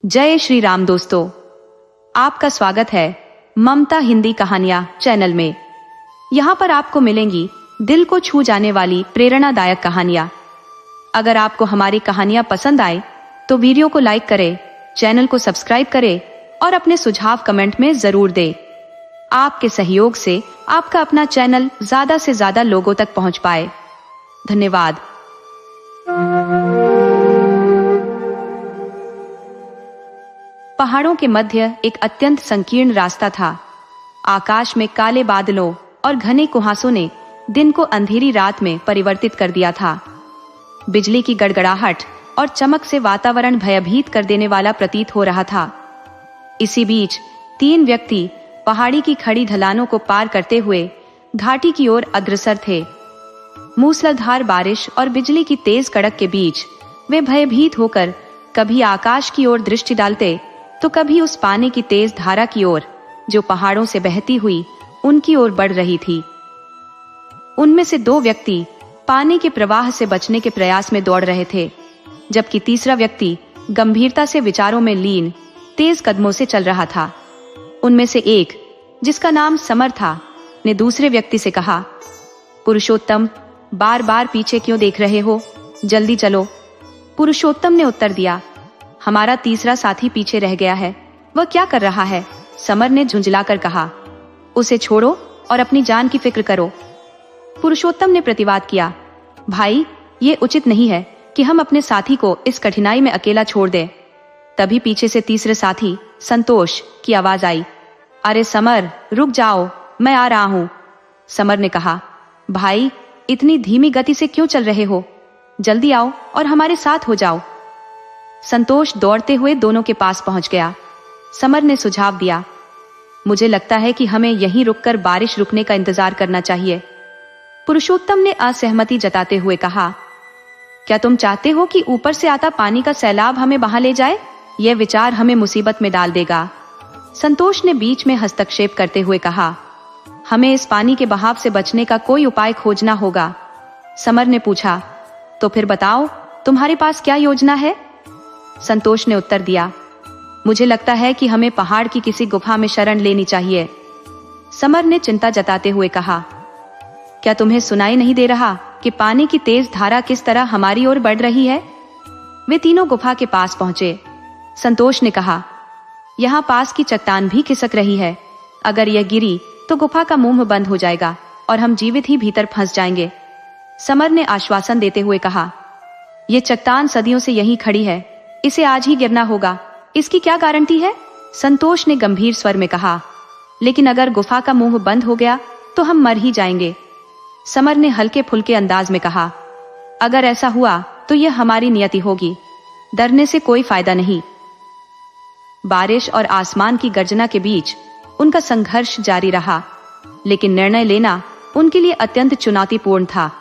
जय श्री राम दोस्तों, आपका स्वागत है ममता हिंदी कहानियां चैनल में। यहाँ पर आपको मिलेंगी दिल को छू जाने वाली प्रेरणादायक कहानियां। अगर आपको हमारी कहानियां पसंद आए तो वीडियो को लाइक करें, चैनल को सब्सक्राइब करें और अपने सुझाव कमेंट में जरूर दें। आपके सहयोग से आपका अपना चैनल ज्यादा से ज्यादा लोगों तक पहुंच पाए। धन्यवाद। पहाड़ों के मध्य एक अत्यंत संकीर्ण रास्ता था। आकाश में काले बादलों और घने कुहासों ने दिन को अंधेरी रात में परिवर्तित कर दिया था। बिजली की गड़गड़ाहट और चमक से वातावरण भयभीत कर देने वाला प्रतीत हो रहा था। इसी बीच 3 व्यक्ति पहाड़ी की खड़ी ढलानों को पार करते हुए घाटी की ओर अग्रसर थे। मूसलाधार बारिश और बिजली की तेज कड़क के बीच वे भयभीत होकर कभी आकाश की ओर दृष्टि डालते तो कभी उस पानी की तेज धारा की ओर जो पहाड़ों से बहती हुई उनकी ओर बढ़ रही थी। उनमें से 2 व्यक्ति पानी के प्रवाह से बचने के प्रयास में दौड़ रहे थे, जबकि तीसरा व्यक्ति गंभीरता से विचारों में लीन तेज कदमों से चल रहा था। उनमें से एक, जिसका नाम समर था, ने दूसरे व्यक्ति से कहा, पुरुषोत्तम, बार बार पीछे क्यों देख रहे हो? जल्दी चलो। पुरुषोत्तम ने उत्तर दिया, हमारा तीसरा साथी पीछे रह गया है। वह क्या कर रहा है? समर ने झुंझलाकर कहा, उसे छोड़ो और अपनी जान की फिक्र करो। पुरुषोत्तम ने प्रतिवाद किया, भाई, ये उचित नहीं है कि हम अपने साथी को इस कठिनाई में अकेला छोड़ दें। तभी पीछे से तीसरे साथी संतोष की आवाज आई, अरे समर, रुक जाओ, मैं आ रहा हूं। समर ने कहा, भाई, इतनी धीमी गति से क्यों चल रहे हो? जल्दी आओ और हमारे साथ हो जाओ। संतोष दौड़ते हुए दोनों के पास पहुंच गया। समर ने सुझाव दिया, मुझे लगता है कि हमें यहीं रुककर बारिश रुकने का इंतजार करना चाहिए। पुरुषोत्तम ने असहमति जताते हुए कहा, क्या तुम चाहते हो कि ऊपर से आता पानी का सैलाब हमें बहा ले जाए? यह विचार हमें मुसीबत में डाल देगा। संतोष ने बीच में हस्तक्षेप करते हुए कहा, हमें इस पानी के बहाव से बचने का कोई उपाय खोजना होगा। समर ने पूछा, तो फिर बताओ, तुम्हारे पास क्या योजना है? संतोष ने उत्तर दिया, मुझे लगता है कि हमें पहाड़ की किसी गुफा में शरण लेनी चाहिए। समर ने चिंता जताते हुए कहा, क्या तुम्हें सुनाई नहीं दे रहा कि पानी की तेज धारा किस तरह हमारी ओर बढ़ रही है? वे तीनों गुफा के पास पहुंचे। संतोष ने कहा, यहाँ पास की चट्टान भी खिसक रही है। अगर यह गिरी तो गुफा का मुंह बंद हो जाएगा और हम जीवित ही भीतर फंस जाएंगे। समर ने आश्वासन देते हुए कहा, यह चट्टान सदियों से यहीं खड़ी है, इसे आज ही गिरना होगा। इसकी क्या गारंटी है? संतोष ने गंभीर स्वर में कहा, लेकिन अगर गुफा का मुंह बंद हो गया तो हम मर ही जाएंगे। समर ने हल्के फुल्के अंदाज में कहा, अगर ऐसा हुआ तो यह हमारी नियति होगी, डरने से कोई फायदा नहीं। बारिश और आसमान की गर्जना के बीच उनका संघर्ष जारी रहा, लेकिन निर्णय लेना उनके लिए अत्यंत चुनौतीपूर्ण था।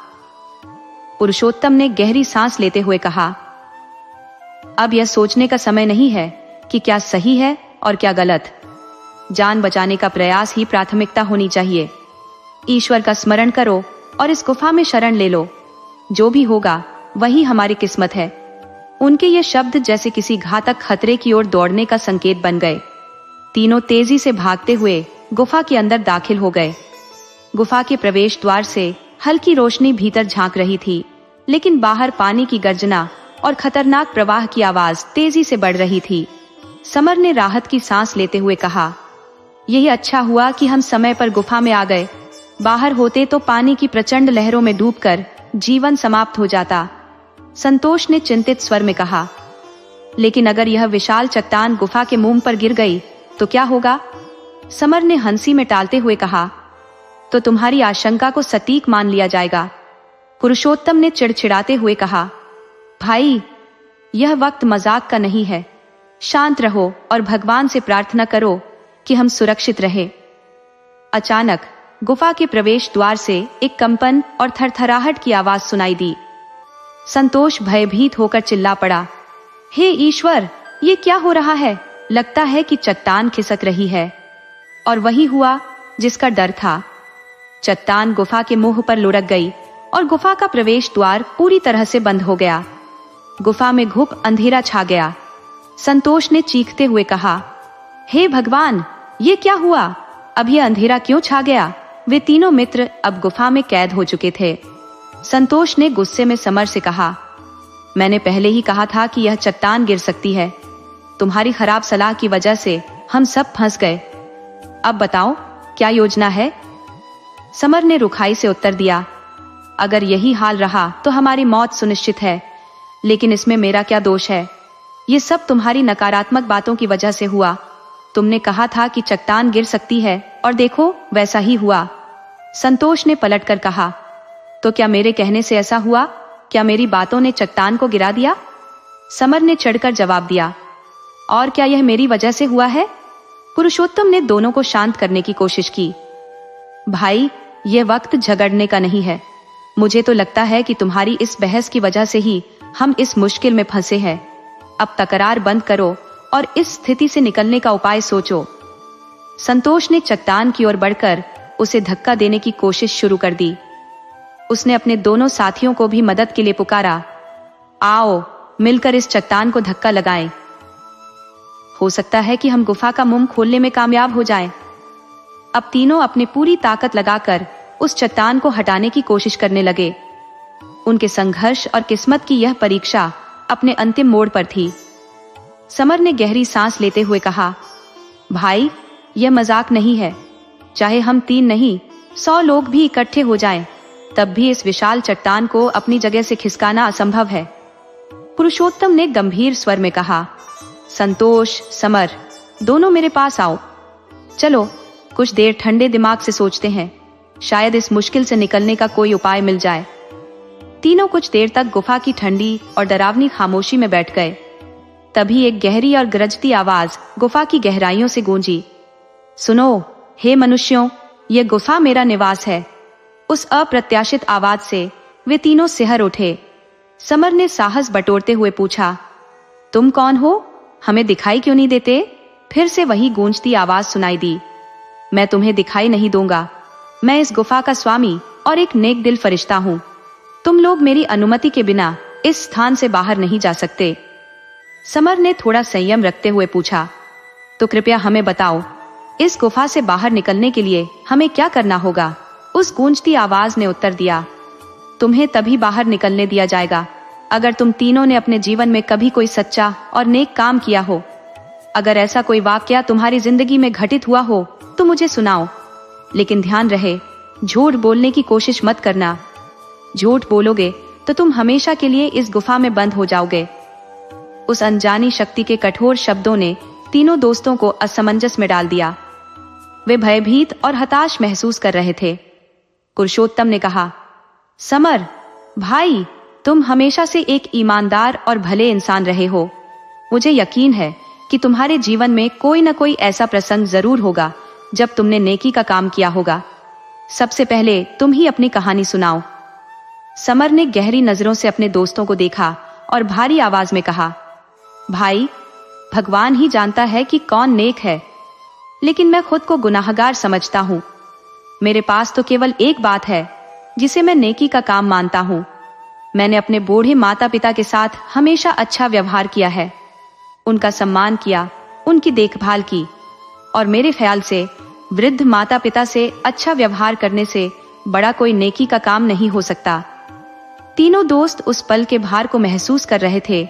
पुरुषोत्तम ने गहरी सांस लेते हुए कहा, अब यह सोचने का समय नहीं है कि क्या सही है और क्या गलत। जान बचाने का प्रयास ही प्राथमिकता होनी चाहिए। ईश्वर का स्मरण करो और इस गुफा में शरण ले लो। जो भी होगा वही हमारी किस्मत है। उनके ये शब्द जैसे किसी घातक खतरे की ओर दौड़ने का संकेत बन गए। तीनों तेजी से भागते हुए गुफा के अंदर दाखिल हो गए। गुफा के प्रवेश द्वार से हल्की रोशनी भीतर झांक रही थी, लेकिन बाहर पानी की गर्जना और खतरनाक प्रवाह की आवाज तेजी से बढ़ रही थी। समर ने राहत की सांस लेते हुए कहा, यही अच्छा हुआ कि हम समय पर गुफा में आ गए। बाहर होते तो पानी की प्रचंड लहरों में डूबकर जीवन समाप्त हो जाता। संतोष ने चिंतित स्वर में कहा, लेकिन अगर यह विशाल चट्टान गुफा के मुंह पर गिर गई तो क्या होगा? समर ने हंसी में टालते हुए कहा, तो तुम्हारी आशंका को सटीक मान लिया जाएगा। पुरुषोत्तम ने चिड़चिड़ाते हुए कहा, भाई, यह वक्त मजाक का नहीं है। शांत रहो और भगवान से प्रार्थना करो कि हम सुरक्षित रहे। अचानक गुफा के प्रवेश द्वार से एक कंपन और थरथराहट की आवाज सुनाई दी। संतोष भयभीत होकर चिल्ला पड़ा, हे ईश्वर, ये क्या हो रहा है? लगता है कि चट्टान खिसक रही है। और वही हुआ जिसका डर था। चट्टान गुफा के मुंह पर लुढ़क गई और गुफा का प्रवेश द्वार पूरी तरह से बंद हो गया। गुफा में घुप अंधेरा छा गया। संतोष ने चीखते हुए कहा, हे भगवान, ये क्या हुआ? अब यह अंधेरा क्यों छा गया? वे तीनों मित्र अब गुफा में कैद हो चुके थे। संतोष ने गुस्से में समर से कहा, मैंने पहले ही कहा था कि यह चट्टान गिर सकती है। तुम्हारी खराब सलाह की वजह से हम सब फंस गए। अब बताओ, क्या योजना है? समर ने रुखाई से उत्तर दिया, अगर यही हाल रहा तो हमारी मौत सुनिश्चित है, लेकिन इसमें मेरा क्या दोष है? ये सब तुम्हारी नकारात्मक बातों की वजह से हुआ। तुमने कहा था कि चट्टान गिर सकती है और देखो वैसा ही हुआ। संतोष ने पलटकर कहा, तो क्या मेरे कहने से ऐसा हुआ? क्या मेरी बातों ने चट्टान को गिरा दिया? समर ने चढ़कर जवाब दिया, और क्या यह मेरी वजह से हुआ है? पुरुषोत्तम ने दोनों को शांत करने की कोशिश की। भाई, यह वक्त झगड़ने का नहीं है। मुझे तो लगता है कि तुम्हारी इस बहस की वजह से ही हम इस मुश्किल में फंसे हैं। अब तकरार बंद करो और इस स्थिति से निकलने का उपाय सोचो। संतोष ने चट्टान की ओर बढ़कर उसे धक्का देने की कोशिश शुरू कर दी। उसने अपने दोनों साथियों को भी मदद के लिए पुकारा, आओ मिलकर इस चट्टान को धक्का लगाएं। हो सकता है कि हम गुफा का मुंह खोलने में कामयाब हो जाएं। अब तीनों अपनी पूरी ताकत लगाकर उस चट्टान को हटाने की कोशिश करने लगे। उनके संघर्ष और किस्मत की यह परीक्षा अपने अंतिम मोड़ पर थी। समर ने गहरी सांस लेते हुए कहा, भाई, यह मजाक नहीं है। चाहे हम 3 नहीं 100 लोग भी इकट्ठे हो जाएं, तब भी इस विशाल चट्टान को अपनी जगह से खिसकाना असंभव है। पुरुषोत्तम ने गंभीर स्वर में कहा, संतोष, समर, दोनों मेरे पास आओ। चलो कुछ देर ठंडे दिमाग से सोचते हैं। शायद इस मुश्किल से निकलने का कोई उपाय मिल जाए। तीनों कुछ देर तक गुफा की ठंडी और डरावनी खामोशी में बैठ गए। तभी एक गहरी और गरजती आवाज गुफा की गहराइयों से गूंजी, सुनो, हे मनुष्यों, यह गुफा मेरा निवास है। उस अप्रत्याशित आवाज से वे तीनों सिहर उठे। समर ने साहस बटोरते हुए पूछा, तुम कौन हो? हमें दिखाई क्यों नहीं देते? फिर से वही गूंजती आवाज सुनाई दी, मैं तुम्हें दिखाई नहीं दूंगा। मैं इस गुफा का स्वामी और एक नेक दिल फरिश्ता हूं। तुम लोग मेरी अनुमति के बिना इस स्थान से बाहर नहीं जा सकते। समर ने थोड़ा संयम रखते हुए पूछा, तो कृपया हमें बताओ, इस गुफा से बाहर निकलने के लिए हमें क्या करना होगा? उस गूंजती आवाज ने उत्तर दिया, तुम्हें तभी बाहर निकलने दिया जाएगा अगर तुम तीनों ने अपने जीवन में कभी कोई सच्चा और नेक काम किया हो। अगर ऐसा कोई वाकया तुम्हारी जिंदगी में घटित हुआ हो तो मुझे सुनाओ, लेकिन ध्यान रहे, झूठ बोलने की कोशिश मत करना। झूठ बोलोगे तो तुम हमेशा के लिए इस गुफा में बंद हो जाओगे। उस अनजानी शक्ति के कठोर शब्दों ने तीनों दोस्तों को असमंजस में डाल दिया। वे भयभीत और हताश महसूस कर रहे थे। पुरुषोत्तम ने कहा, समर भाई, तुम हमेशा से एक ईमानदार और भले इंसान रहे हो। मुझे यकीन है कि तुम्हारे जीवन में कोई न कोई ऐसा प्रसंग जरूर होगा जब तुमने नेकी का काम किया होगा। सबसे पहले तुम ही अपनी कहानी सुनाओ। समर ने गहरी नजरों से अपने दोस्तों को देखा और भारी आवाज में कहा, भाई, भगवान ही जानता है कि कौन नेक है, लेकिन मैं खुद को गुनाहगार समझता हूं। मेरे पास तो केवल एक बात है जिसे मैं नेकी का काम मानता हूं। मैंने अपने बूढ़े माता पिता के साथ हमेशा अच्छा व्यवहार किया है, उनका सम्मान किया, उनकी देखभाल की, और मेरे ख्याल से वृद्ध माता पिता से अच्छा व्यवहार करने से बड़ा कोई नेकी का काम नहीं हो सकता। तीनों दोस्त उस पल के भार को महसूस कर रहे थे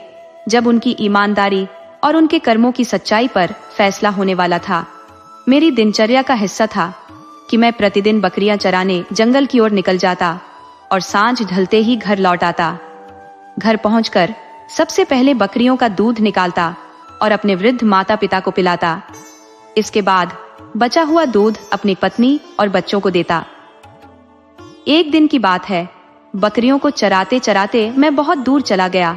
जब उनकी ईमानदारी और उनके कर्मों की सच्चाई पर फैसला होने वाला था। मेरी दिनचर्या का हिस्सा था कि मैं प्रतिदिन बकरियां चराने जंगल की ओर निकल जाता और सांझ ढलते ही घर लौट आता। घर पहुंचकर सबसे पहले बकरियों का दूध निकालता और अपने वृद्ध माता पिता को पिलाता। इसके बाद बचा हुआ दूध अपनी पत्नी और बच्चों को देता। एक दिन की बात है, बकरियों को चराते चराते मैं बहुत दूर चला गया।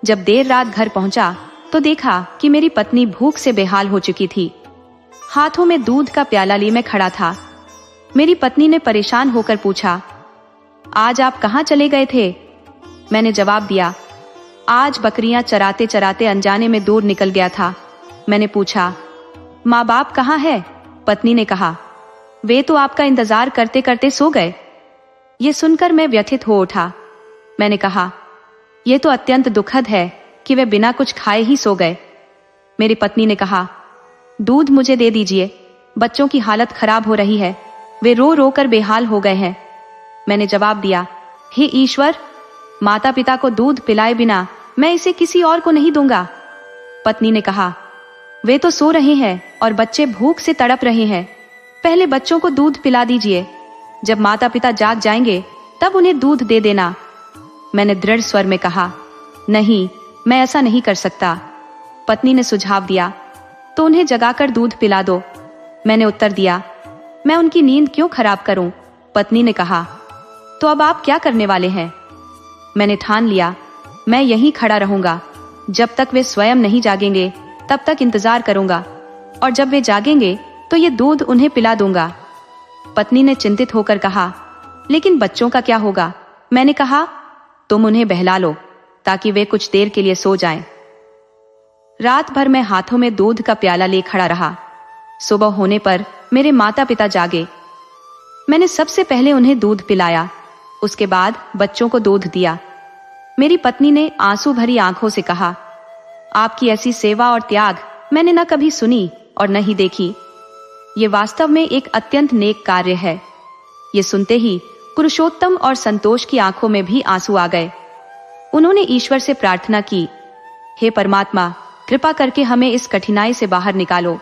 जब देर रात घर पहुंचा तो देखा कि मेरी पत्नी भूख से बेहाल हो चुकी थी। हाथों में दूध का प्याला लिए मैं खड़ा था। मेरी पत्नी ने परेशान होकर पूछा, आज आप कहाँ चले गए थे? मैंने जवाब दिया, आज बकरियां चराते चराते अनजाने में दूर निकल गया था। मैंने पूछा, माँ बाप कहाँ है? पत्नी ने कहा, वे तो आपका इंतजार करते करते सो गए। ये सुनकर मैं व्यथित हो उठा। मैंने कहा, यह तो अत्यंत दुखद है कि वे बिना कुछ खाए ही सो गए। मेरी पत्नी ने कहा, दूध मुझे दे दीजिए, बच्चों की हालत खराब हो रही है, वे रो रो कर बेहाल हो गए हैं। मैंने जवाब दिया, हे ईश्वर, माता पिता को दूध पिलाए बिना मैं इसे किसी और को नहीं दूंगा। पत्नी ने कहा, वे तो सो रहे हैं और बच्चे भूख से तड़प रहे हैं, पहले बच्चों को दूध पिला दीजिए, जब माता पिता जाग जाएंगे तब उन्हें दूध दे देना। मैंने दृढ़ स्वर में कहा, नहीं, मैं ऐसा नहीं कर सकता। पत्नी ने सुझाव दिया, तो उन्हें जगाकर दूध पिला दो। मैंने उत्तर दिया, मैं उनकी नींद क्यों खराब करूं? पत्नी ने कहा, तो अब आप क्या करने वाले हैं? मैंने ठान लिया, मैं यहीं खड़ा रहूंगा, जब तक वे स्वयं नहीं जागेंगे तब तक इंतजार करूंगा, और जब वे जागेंगे तो ये दूध उन्हें पिला दूंगा। पत्नी ने चिंतित होकर कहा, लेकिन बच्चों का क्या होगा? मैंने कहा, तुम उन्हें बहला लो ताकि वे कुछ देर के लिए सो जाएं। रात भर मैं हाथों में दूध का प्याला ले खड़ा रहा। सुबह होने पर मेरे माता पिता जागे। मैंने सबसे पहले उन्हें दूध पिलाया, उसके बाद बच्चों को दूध दिया। मेरी पत्नी ने आंसू भरी आंखों से कहा, आपकी ऐसी सेवा और त्याग मैंने न कभी सुनी और न ही देखी। ये वास्तव में एक अत्यंत नेक कार्य है। ये सुनते ही पुरुषोत्तम और संतोष की आंखों में भी आंसू आ गए। उन्होंने ईश्वर से प्रार्थना की, हे परमात्मा, कृपा करके हमें इस कठिनाई से बाहर निकालो।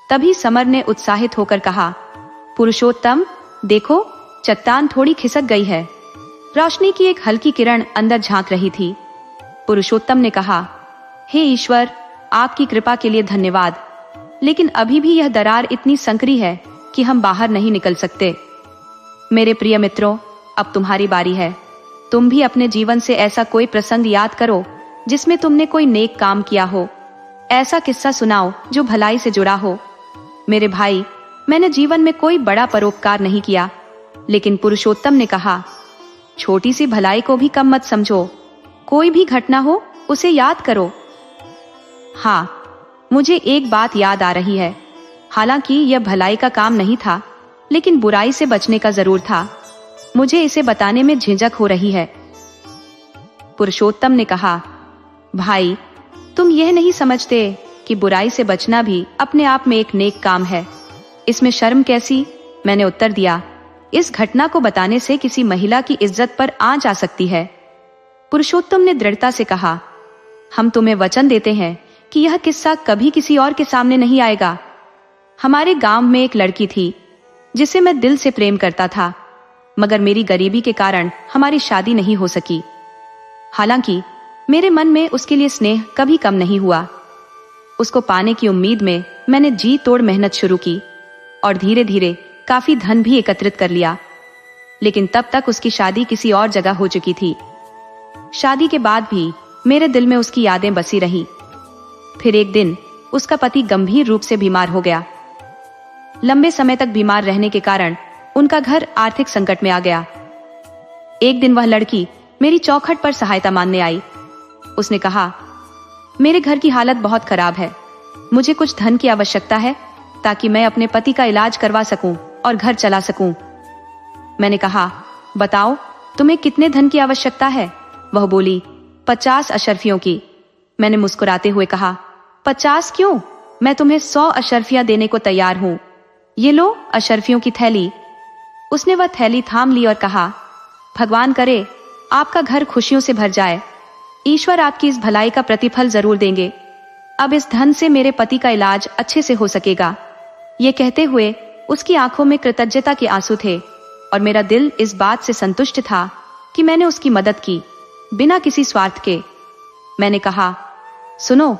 तभी समर ने उत्साहित होकर कहा, पुरुषोत्तम, देखो, चट्टान थोड़ी खिसक गई है। रोशनी की एक हल्की किरण अंदर झांक रही थी। पुरुषोत्तम ने कहा, हे ईश्वर, आपकी कृपा के लिए धन्यवाद, लेकिन अभी भी यह दरार इतनी संकरी है कि हम बाहर नहीं निकल सकते। मेरे प्रिय मित्रों, अब तुम्हारी बारी है। तुम भी अपने जीवन से ऐसा कोई प्रसंग याद करो जिसमें तुमने कोई नेक काम किया हो। ऐसा किस्सा सुनाओ जो भलाई से जुड़ा हो। मेरे भाई, मैंने जीवन में कोई बड़ा परोपकार नहीं किया, लेकिन पुरुषोत्तम ने कहा, छोटी सी भलाई को भी कम मत समझो। कोई भी घटना हो उसे याद करो। हाँ, मुझे एक बात याद आ रही है। हालांकि यह भलाई का काम नहीं था, लेकिन बुराई से बचने का जरूर था। मुझे इसे बताने में झिझक हो रही है। पुरुषोत्तम ने कहा, भाई, तुम यह नहीं समझते कि बुराई से बचना भी अपने आप में एक नेक काम है। इसमें शर्म कैसी? मैंने उत्तर दिया, इस घटना को बताने से किसी महिला की इज्जत पर आंच आ सकती है। पुरुषोत्तम ने दृढ़ता से कहा, हम तुम्हें वचन देते हैं कि यह किस्सा कभी किसी और के सामने नहीं आएगा। हमारे गांव में एक लड़की थी जिसे मैं दिल से प्रेम करता था, मगर मेरी गरीबी के कारण हमारी शादी नहीं हो सकी। हालांकि मेरे मन में उसके लिए स्नेह कभी कम नहीं हुआ। उसको पाने की उम्मीद में मैंने जी तोड़ मेहनत शुरू की और धीरे धीरे काफी धन भी एकत्रित कर लिया। लेकिन तब तक उसकी शादी किसी और जगह हो चुकी थी। शादी के बाद भी मेरे दिल में उसकी यादें बसी रही। फिर एक दिन उसका पति गंभीर रूप से बीमार हो गया। लंबे समय तक बीमार रहने के कारण उनका घर आर्थिक संकट में आ गया। एक दिन वह लड़की मेरी चौखट पर सहायता मांगने आई। उसने कहा, मेरे घर की हालत बहुत खराब है, मुझे कुछ धन की आवश्यकता है ताकि मैं अपने पति का इलाज करवा सकूं और घर चला सकूं। मैंने कहा, बताओ, तुम्हें कितने धन की आवश्यकता है? वह बोली, 50 अशर्फियों की। मैंने मुस्कुराते हुए कहा, 50 क्यों? मैं तुम्हें 100 अशर्फियां देने को तैयार हूं। ये लो अशर्फियों की थैली। उसने वह थैली थाम ली और कहा, भगवान करे आपका घर खुशियों से भर जाए। ईश्वर आपकी इस भलाई का प्रतिफल जरूर देंगे। अब इस धन से मेरे पति का इलाज अच्छे से हो सकेगा। ये कहते हुए उसकी आंखों में कृतज्ञता के आंसू थे और मेरा दिल इस बात से संतुष्ट था कि मैंने उसकी मदद की, बिना किसी स्वार्थ के। मैंने कहा, सुनो,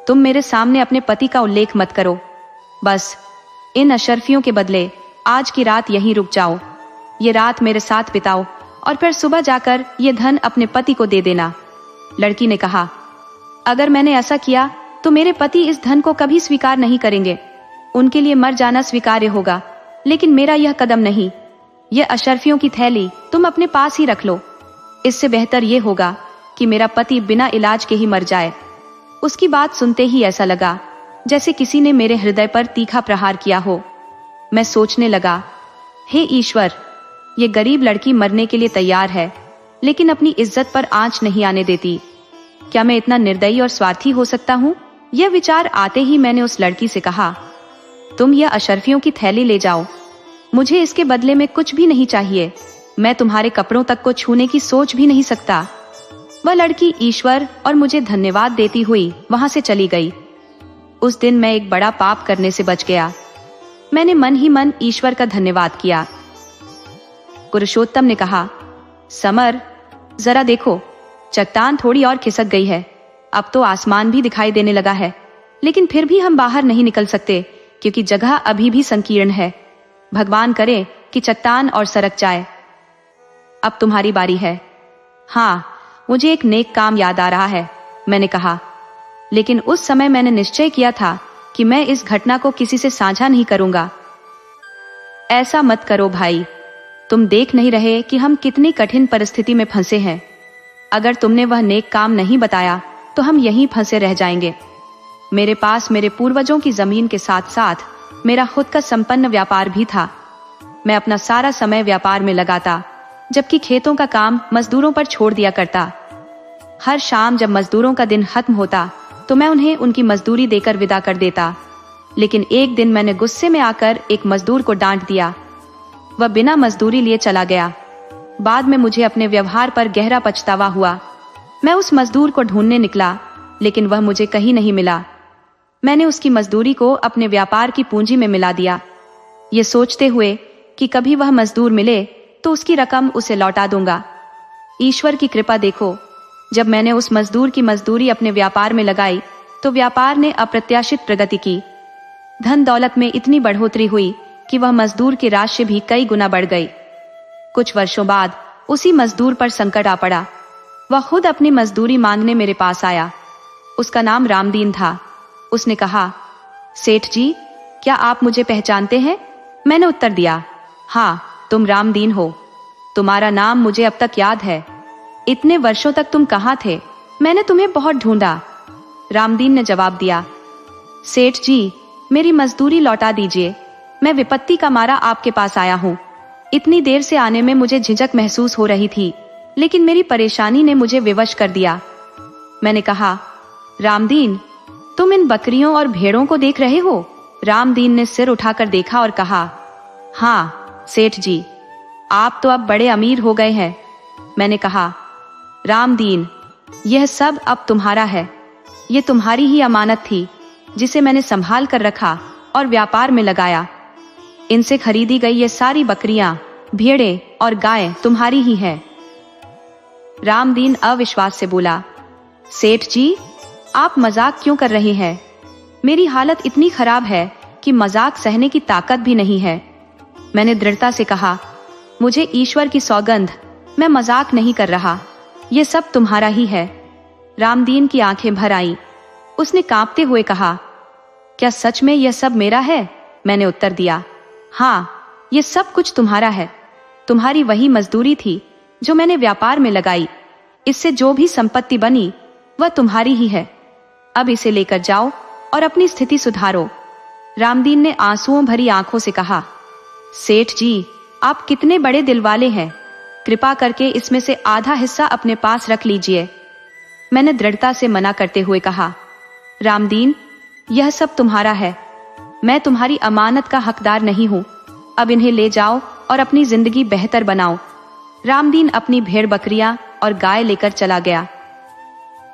तुम मेरे सामने अपने पति का उल्लेख मत करो। बस इन अशर्फियों के बदले आज की रात यहीं रुक जाओ। ये रात मेरे साथ बिताओ और फिर सुबह जाकर ये धन अपने पति को दे देना। लड़की ने कहा, अगर मैंने ऐसा किया तो मेरे पति इस धन को कभी स्वीकार नहीं करेंगे। उनके लिए मर जाना स्वीकार्य होगा, लेकिन मेरा यह कदम नहीं। यह अशर्फियों की थैली तुम अपने पास ही रख लो। इससे बेहतर यह होगा कि मेरा पति बिना इलाज के ही मर जाए। उसकी बात सुनते ही ऐसा लगा जैसे किसी ने मेरे हृदय पर तीखा प्रहार किया हो। मैं सोचने लगा, हे ईश्वर, ये गरीब लड़की मरने के लिए तैयार है, लेकिन अपनी इज्जत पर आंच नहीं आने देती। क्या मैं इतना निर्दयी और स्वार्थी हो सकता हूँ? यह विचार आते ही मैंने उस लड़की से कहा, तुम यह अशर्फियों की थैली ले जाओ, मुझे इसके बदले में कुछ भी नहीं चाहिए, मैं तुम्हारे कपड़ों तक को छूने की सोच भी नहीं सकता। वह लड़की ईश्वर और मुझे धन्यवाद देती हुई वहां से चली गई। उस दिन मैं एक बड़ा पाप करने से बच गया। मैंने मन ही मन ईश्वर का धन्यवाद किया। पुरुषोत्तम ने कहा, समर, जरा देखो, चट्टान थोड़ी और खिसक गई है, अब तो आसमान भी दिखाई देने लगा है, लेकिन फिर भी हम बाहर नहीं निकल सकते क्योंकि जगह अभी भी संकीर्ण है। भगवान करे कि चट्टान और सरक जाए। अब तुम्हारी बारी है। हाँ, मुझे एक नेक काम याद आ रहा है, मैंने कहा, लेकिन उस समय मैंने निश्चय किया था कि मैं इस घटना को किसी से साझा नहीं करूंगा। ऐसा मत करो भाई, तुम देख नहीं रहे कि हम कितनी कठिन परिस्थिति में फंसे हैं। अगर तुमने वह नेक काम नहीं बताया तो हम यहीं फंसे रह जाएंगे। मेरे पास मेरे पूर्वजों की जमीन के साथ साथ मेरा खुद का संपन्न व्यापार भी था। मैं अपना सारा समय व्यापार में लगाता, जबकि खेतों का काम मजदूरों पर छोड़ दिया करता। हर शाम जब मजदूरों का दिन खत्म होता तो मैं उन्हें उनकी मजदूरी देकर विदा कर देता। लेकिन एक दिन मैंने गुस्से में आकर एक मजदूर को डांट दिया। वह बिना मजदूरी लिए चला गया। बाद में मुझे अपने व्यवहार पर गहरा पछतावा हुआ। मैं उस मजदूर को ढूंढने निकला, लेकिन वह मुझे कहीं नहीं मिला। मैंने उसकी मजदूरी को अपने व्यापार की पूंजी में मिला दिया, ये सोचते हुए कि कभी वह मजदूर मिले तो उसकी रकम उसे लौटा दूंगा। ईश्वर की कृपा देखो, जब मैंने उस मजदूर की मजदूरी अपने व्यापार में लगाई तो व्यापार ने अप्रत्याशित प्रगति की। धन दौलत में इतनी बढ़ोतरी हुई कि वह मजदूर की राशि भी कई गुना बढ़ गई। कुछ वर्षों बाद उसी मजदूर पर संकट आ पड़ा। वह खुद अपनी मजदूरी मांगने मेरे पास आया। उसका नाम रामदीन था। उसने कहा, सेठ जी, क्या आप मुझे पहचानते हैं? मैंने उत्तर दिया, हाँ, तुम रामदीन हो। तुम्हारा नाम मुझे अब तक याद है। इतने वर्षों तक तुम कहाँ थे? मैंने तुम्हें बहुत ढूंढा। रामदीन ने जवाब दिया, सेठ जी, मेरी मजदूरी लौटा दीजिए। मैं विपत्ति का मारा आपके पास आया हूँ। इतनी देर से आने में मुझे झिझक महसूस हो रही थी, लेकिन मेरी परेशानी ने मुझे विवश कर दिया। मैंने कहा, रामदीन, तुम इन बकरियों और भेड़ों को देख रहे हो? रामदीन ने सिर उठाकर देखा और कहा, हाँ सेठ जी, आप तो अब बड़े अमीर हो गए हैं। मैंने कहा, रामदीन, यह सब अब तुम्हारा है। ये तुम्हारी ही अमानत थी जिसे मैंने संभाल कर रखा और व्यापार में लगाया। इनसे खरीदी गई ये सारी बकरियां, भेड़ें और गायें तुम्हारी ही हैं। रामदीन अविश्वास से बोला, सेठ जी, आप मजाक क्यों कर रहे हैं? मेरी हालत इतनी खराब है कि मजाक सहने की ताकत भी नहीं है। मैंने दृढ़ता से कहा, मुझे ईश्वर की सौगंध, मैं मजाक नहीं कर रहा, ये सब तुम्हारा ही है। रामदीन की आंखें भर आईं। उसने कांपते हुए कहा, क्या सच में यह सब मेरा है? मैंने उत्तर दिया, हाँ, ये सब कुछ तुम्हारा है। तुम्हारी वही मजदूरी थी जो मैंने व्यापार में लगाई। इससे जो भी संपत्ति बनी वह तुम्हारी ही है। अब इसे लेकर जाओ और अपनी स्थिति सुधारो। रामदीन ने आंसुओं भरी आंखों से कहा, सेठ जी, आप कितने बड़े दिल वाले हैं। कृपा करके इसमें से आधा हिस्सा अपने पास रख लीजिए। मैंने दृढ़ता से मना करते हुए कहा, रामदीन, यह सब तुम्हारा है। मैं तुम्हारी अमानत का हकदार नहीं हूं। अब इन्हें ले जाओ और अपनी जिंदगी बेहतर बनाओ। रामदीन अपनी भेड़ बकरियां और गाय लेकर चला गया।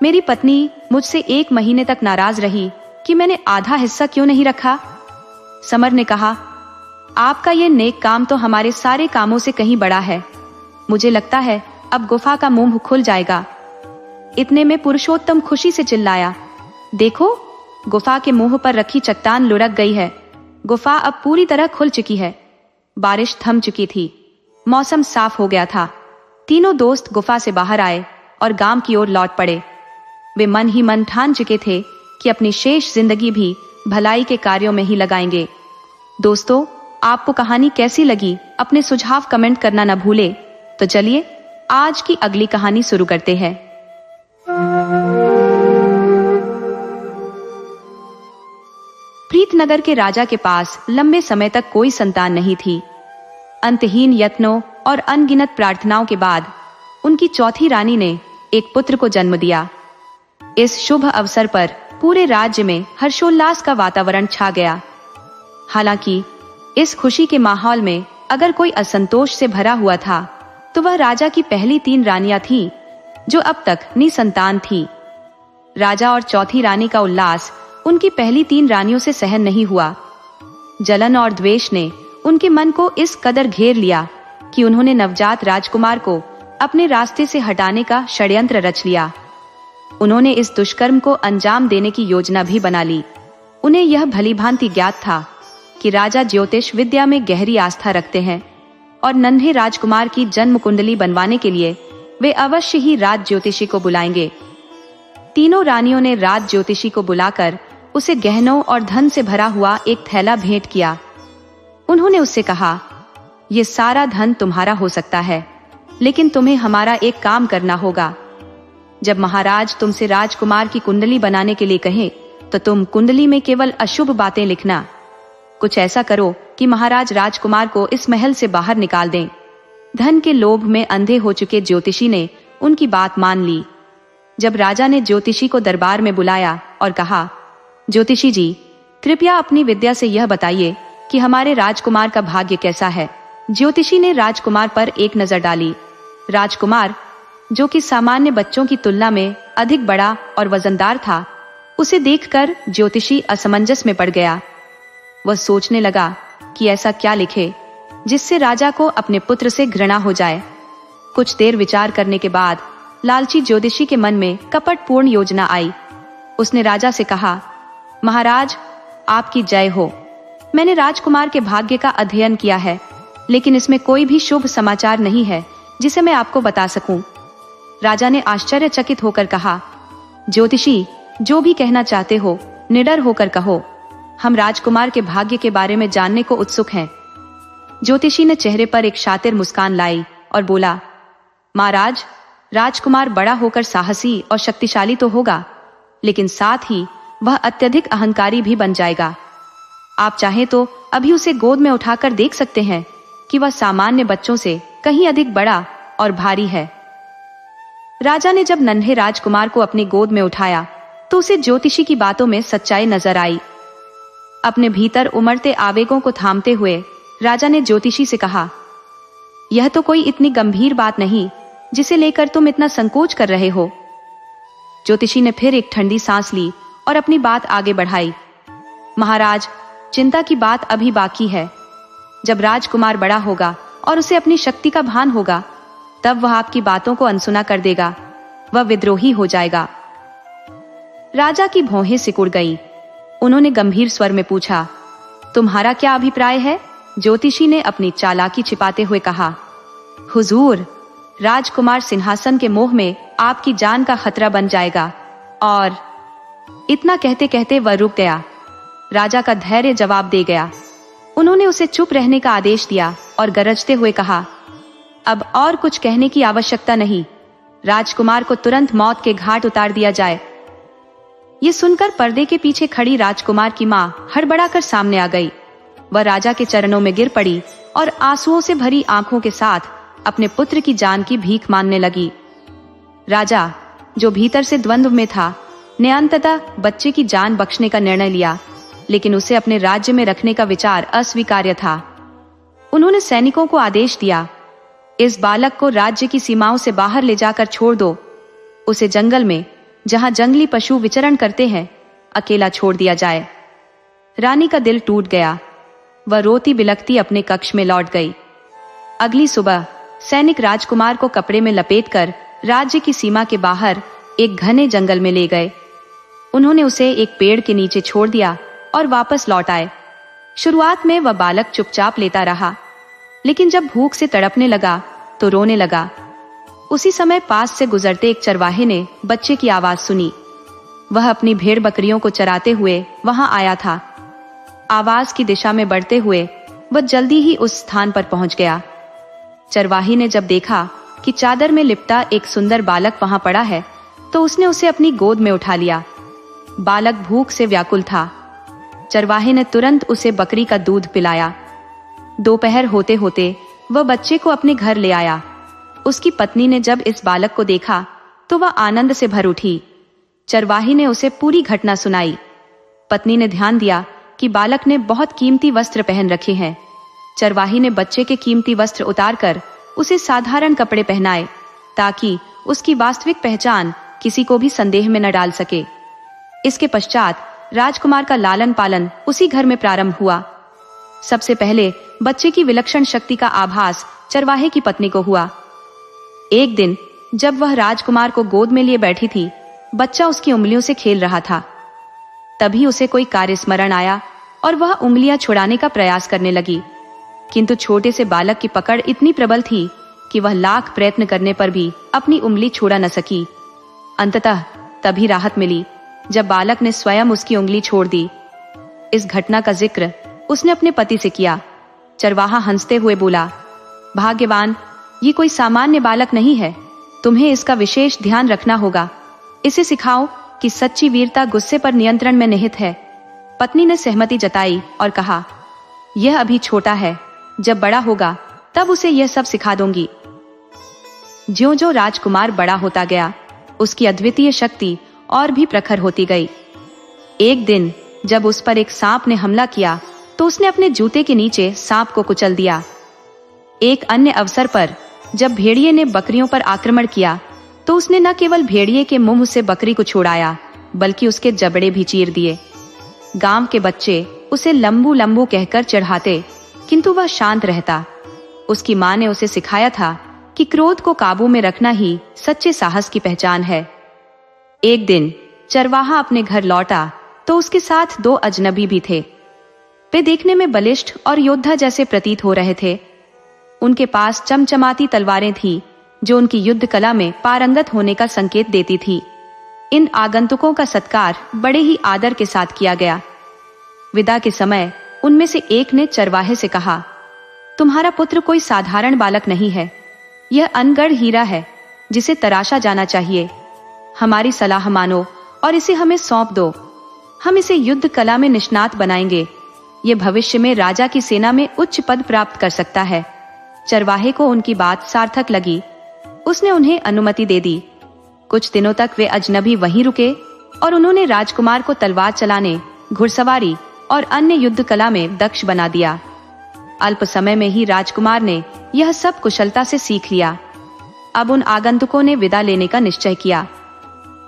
मेरी पत्नी मुझसे 1 महीने तक नाराज रही कि मैंने आधा हिस्सा क्यों नहीं रखा। समर ने कहा, आपका यह नेक काम तो हमारे सारे कामों से कहीं बड़ा है। मुझे लगता है अब गुफा का मुंह खुल जाएगा। इतने में पुरुषोत्तम खुशी से चिल्लाया, देखो, गुफा के मुंह पर रखी चट्टान लुढ़क गई है। गुफा अब पूरी तरह खुल चुकी है। बारिश थम चुकी थी। मौसम साफ हो गया था। तीनों दोस्त गुफा से बाहर आए और गांव की ओर लौट पड़े। वे मन ही मन ठान चुके थे कि अपनी शेष जिंदगी भी भलाई के कार्यों में ही लगाएंगे। दोस्तों, आपको कहानी कैसी लगी? अपने सुझाव कमेंट करना न भूले। तो चलिए आज की अगली कहानी शुरू करते हैं। प्रीतनगर के राजा के पास लंबे समय तक कोई संतान नहीं थी। अंतहीन यत्नों और अनगिनत प्रार्थनाओं के बाद उनकी चौथी रानी ने एक पुत्र को जन्म दिया। इस शुभ अवसर पर पूरे राज्य में हर्षोल्लास का वातावरण छा गया। हालांकि इस खुशी के माहौल में अगर कोई असंतोष से भरा हुआ था तो वह राजा की पहली 3 रानियां थीं, जो अब तक निसंतान थीं। राजा और चौथी रानी का उल्लास उनकी पहली 3 रानियों से सहन नहीं हुआ। जलन और द्वेष ने उनके मन को इस कदर घेर लिया कि उन्होंने नवजात राजकुमार को अपने रास्ते से हटाने का षड्यंत्र रच लिया। उन्होंने इस दुष्कर्म को अंजाम देने की योजना भी बना ली। उन्हें यह भलीभांति ज्ञात था कि राजा ज्योतिष विद्या में गहरी आस्था रखते हैं और नन्हे राजकुमार की जन्म कुंडली बनवाने के लिए वे अवश्य ही राज ज्योतिषी को बुलाएंगे। तीनों रानियों ने राज ज्योतिषी को बुलाकर उसे गहनों और धन से भरा हुआ एक थैला भेंट किया। उन्होंने उससे कहा, ये सारा धन तुम्हारा हो सकता है, लेकिन तुम्हें हमारा एक काम करना होगा। जब महाराज तुमसे राजकुमार की कुंडली बनाने के लिए कहें तो तुम कुंडली में केवल अशुभ बातें लिखना। कुछ ऐसा करो कि महाराज राजकुमार को इस महल से बाहर निकाल दें। धन के लोभ में अंधे हो चुके ज्योतिषी ने उनकी बात मान ली। जब राजा ने ज्योतिषी को दरबार में बुलाया और कहा, ज्योतिषी जी, कृपया अपनी विद्या से यह बताइए कि हमारे राजकुमार का भाग्य कैसा है। ज्योतिषी ने राजकुमार पर एक नजर डाली। राजकुमार, जो कि सामान्य बच्चों की तुलना में अधिक बड़ा और वजनदार था, उसे देखकर ज्योतिषी असमंजस में पड़ गया। वह सोचने लगा कि ऐसा क्या लिखे जिससे राजा को अपने पुत्र से घृणा हो जाए। कुछ देर विचार करने के बाद लालची ज्योतिषी के मन में कपटपूर्ण योजना आई। उसने राजा से कहा, महाराज, आपकी जय हो। मैंने राजकुमार के भाग्य का अध्ययन किया है, लेकिन इसमें कोई भी शुभ समाचार नहीं है जिसे मैं आपको बता सकूं। राजा ने आश्चर्यचकित होकर कहा, ज्योतिषी, जो भी कहना चाहते हो निडर होकर कहो। हम राजकुमार के भाग्य के बारे में जानने को उत्सुक हैं। ज्योतिषी ने चेहरे पर एक शातिर मुस्कान लाई और बोला, महाराज, राजकुमार बड़ा होकर साहसी और शक्तिशाली तो होगा, लेकिन साथ ही वह अत्यधिक अहंकारी भी बन जाएगा। आप चाहें तो अभी उसे गोद में उठाकर देख सकते हैं कि वह सामान्य बच्चों से कहीं अधिक बड़ा और भारी है। राजा ने जब नन्हे राजकुमार को अपनी गोद में उठाया तो उसे ज्योतिषी की बातों में सच्चाई नजर आई। अपने भीतर उमड़ते आवेगों को थामते हुए राजा ने ज्योतिषी से कहा, यह तो कोई इतनी गंभीर बात नहीं जिसे लेकर तुम इतना संकोच कर रहे हो। ज्योतिषी ने फिर एक ठंडी सांस ली और अपनी बात आगे बढ़ाई। महाराज, चिंता की बात अभी बाकी है। जब राजकुमार बड़ा होगा और उसे अपनी शक्ति का भान होगा, तब वह आपकी बातों को अनसुना कर देगा। वह विद्रोही हो जाएगा। राजा की भौहें सिकुड़ गईं। उन्होंने गंभीर स्वर में पूछा, तुम्हारा क्या अभिप्राय है? ज्योतिषी ने अपनी चालाकी छिपाते हुए कहा, हुजूर, राजकुमार सिंहासन के मोह में आपकी जान का खतरा बन जाएगा। और इतना कहते कहते वह रुक गया। राजा का धैर्य जवाब दे गया। उन्होंने उसे चुप रहने का आदेश दिया और गरजते हुए कहा, अब और कुछ कहने की आवश्यकता नहीं। राजकुमार को तुरंत मौत के घाट उतार दिया जाए। ये सुनकर पर्दे के पीछे खड़ी राजकुमार की मां हड़बड़ाकर सामने आ गई। वह राजा के चरणों में गिर पड़ी और आंसुओं से भरी आंखों के साथ अपने पुत्र की जान की भीख मांगने लगी। राजा, जो भीतर से द्वंद्व में था, ने अंततः बच्चे की जान बख्शने का निर्णय लिया, लेकिन उसे अपने राज्य में रखने का विचार अस्वीकार्य था। उन्होंने सैनिकों को आदेश दिया, इस बालक को राज्य की सीमाओं से बाहर ले जाकर छोड़ दो। उसे जंगल में, जहां जंगली पशु विचरण करते हैं, अकेला छोड़ दिया जाए। रानी का दिल टूट गया। वह रोती बिलखती अपने कक्ष में लौट गई। अगली सुबह सैनिक राजकुमार को कपड़े में लपेटकर राज्य की सीमा के बाहर एक घने जंगल में ले गए। उन्होंने उसे एक पेड़ के नीचे छोड़ दिया और वापस लौट आए। शुरुआत में वह बालक चुपचाप लेटा रहा, लेकिन जब भूख से तड़पने लगा तो रोने लगा। उसी समय पास से गुजरते एक चरवाहे ने बच्चे की आवाज सुनी। वह अपनी भेड़ बकरियों को चराते हुए वहां आया था। आवाज की दिशा में बढ़ते हुए वह जल्दी ही उस स्थान पर पहुंच गया। चरवाही ने जब देखा कि चादर में लिपटा एक सुंदर बालक वहां पड़ा है, तो उसने उसे अपनी गोद में उठा लिया। बालक भूख से व्याकुल था। चरवाहे ने तुरंत उसे बकरी का दूध पिलाया। दोपहर होते होते वह बच्चे को अपने घर ले आया। उसकी पत्नी ने जब इस बालक को देखा तो वह आनंद से भर उठी। चरवाही ने उसे पूरी घटना सुनाई। पत्नी ने ध्यान दिया कि बालक ने बहुत कीमती वस्त्र पहन रखे हैं। चरवाही ने बच्चे के कीमती वस्त्र उतारकर उसे साधारण कपड़े पहनाए ताकि उसकी वास्तविक पहचान किसी को भी संदेह में न डाल सके। इसके पश्चात राजकुमार का लालन पालन उसी घर में प्रारंभ हुआ। सबसे पहले बच्चे की विलक्षण शक्ति का आभास चरवाहे की पत्नी को हुआ। एक दिन जब वह राजकुमार को गोद में लिए बैठी थी, बच्चा उसकी उंगलियों से खेल रहा था। तभी उसे कोई कार्य स्मरण आया और वह उंगलियां छुड़ाने का प्रयास करने लगी, किंतु छोटे से बालक की पकड़ इतनी प्रबल थी कि वह लाख प्रयत्न करने पर भी अपनी उंगली छुड़ा न सकी। अंततः तभी राहत मिली जब बालक ने स्वयं उसकी उंगली छोड़ दी। इस घटना का जिक्र उसने अपने पति से किया। चरवाहा हंसते हुए बोला, भाग्यवान, ये कोई सामान्य बालक नहीं है, तुम्हें इसका विशेष ध्यान रखना होगा। इसे सिखाओ कि सच्ची वीरता गुस्से पर नियंत्रण में निहित है। पत्नी ने सहमति जताई और कहा, यह अभी छोटा है, जब बड़ा होगा तब उसे यह सब सिखा दूंगी। ज्यों-ज्यों राजकुमार बड़ा होता गया, उसकी अद्वितीय शक्ति और भी प्रखर होती गई। एक दिन जब उस पर एक सांप ने हमला किया तो उसने अपने जूते के नीचे सांप को कुचल दिया। एक अन्य अवसर पर जब भेड़िए ने बकरियों पर आक्रमण किया तो उसने न केवल भेड़िए के मुंह से बकरी को छुड़ाया बल्कि उसके जबड़े भी चीर दिए। गांव के बच्चे उसे लंबू लंबू कहकर चिढ़ाते, किंतु वह शांत रहता। उसकी मां ने उसे सिखाया था कि क्रोध को काबू में रखना ही सच्चे साहस की पहचान है। एक दिन चरवाहा अपने घर लौटा तो उसके साथ 2 अजनबी भी थे। वे देखने में बलिष्ठ और योद्धा जैसे प्रतीत हो रहे थे। उनके पास चमचमाती तलवारें थीं जो उनकी युद्ध कला में पारंगत होने का संकेत देती थी। इन आगंतुकों का सत्कार बड़े ही आदर के साथ किया गया। विदा के समय उनमें से एक ने चरवाहे से कहा, तुम्हारा पुत्र कोई साधारण बालक नहीं है, यह अनगढ़ हीरा है जिसे तराशा जाना चाहिए। हमारी सलाह मानो और इसे हमें सौंप दो। हम इसे युद्ध कला में निष्णात बनाएंगे। ये भविष्य में राजा की सेना में उच्च पद प्राप्त कर सकता है। चरवाहे को उनकी बात सार्थक लगी। उसने उन्हें अनुमति दे दी। कुछ दिनों तक वे अजनबी वहीं रुके और उन्होंने राजकुमार को तलवार चलाने, घुड़सवारी और अन्य युद्ध कला में दक्ष बना दिया। अल्प समय में ही राजकुमार ने यह सब कुशलता से सीख लिया। अब उन आगंतुकों ने विदा लेने का निश्चय किया।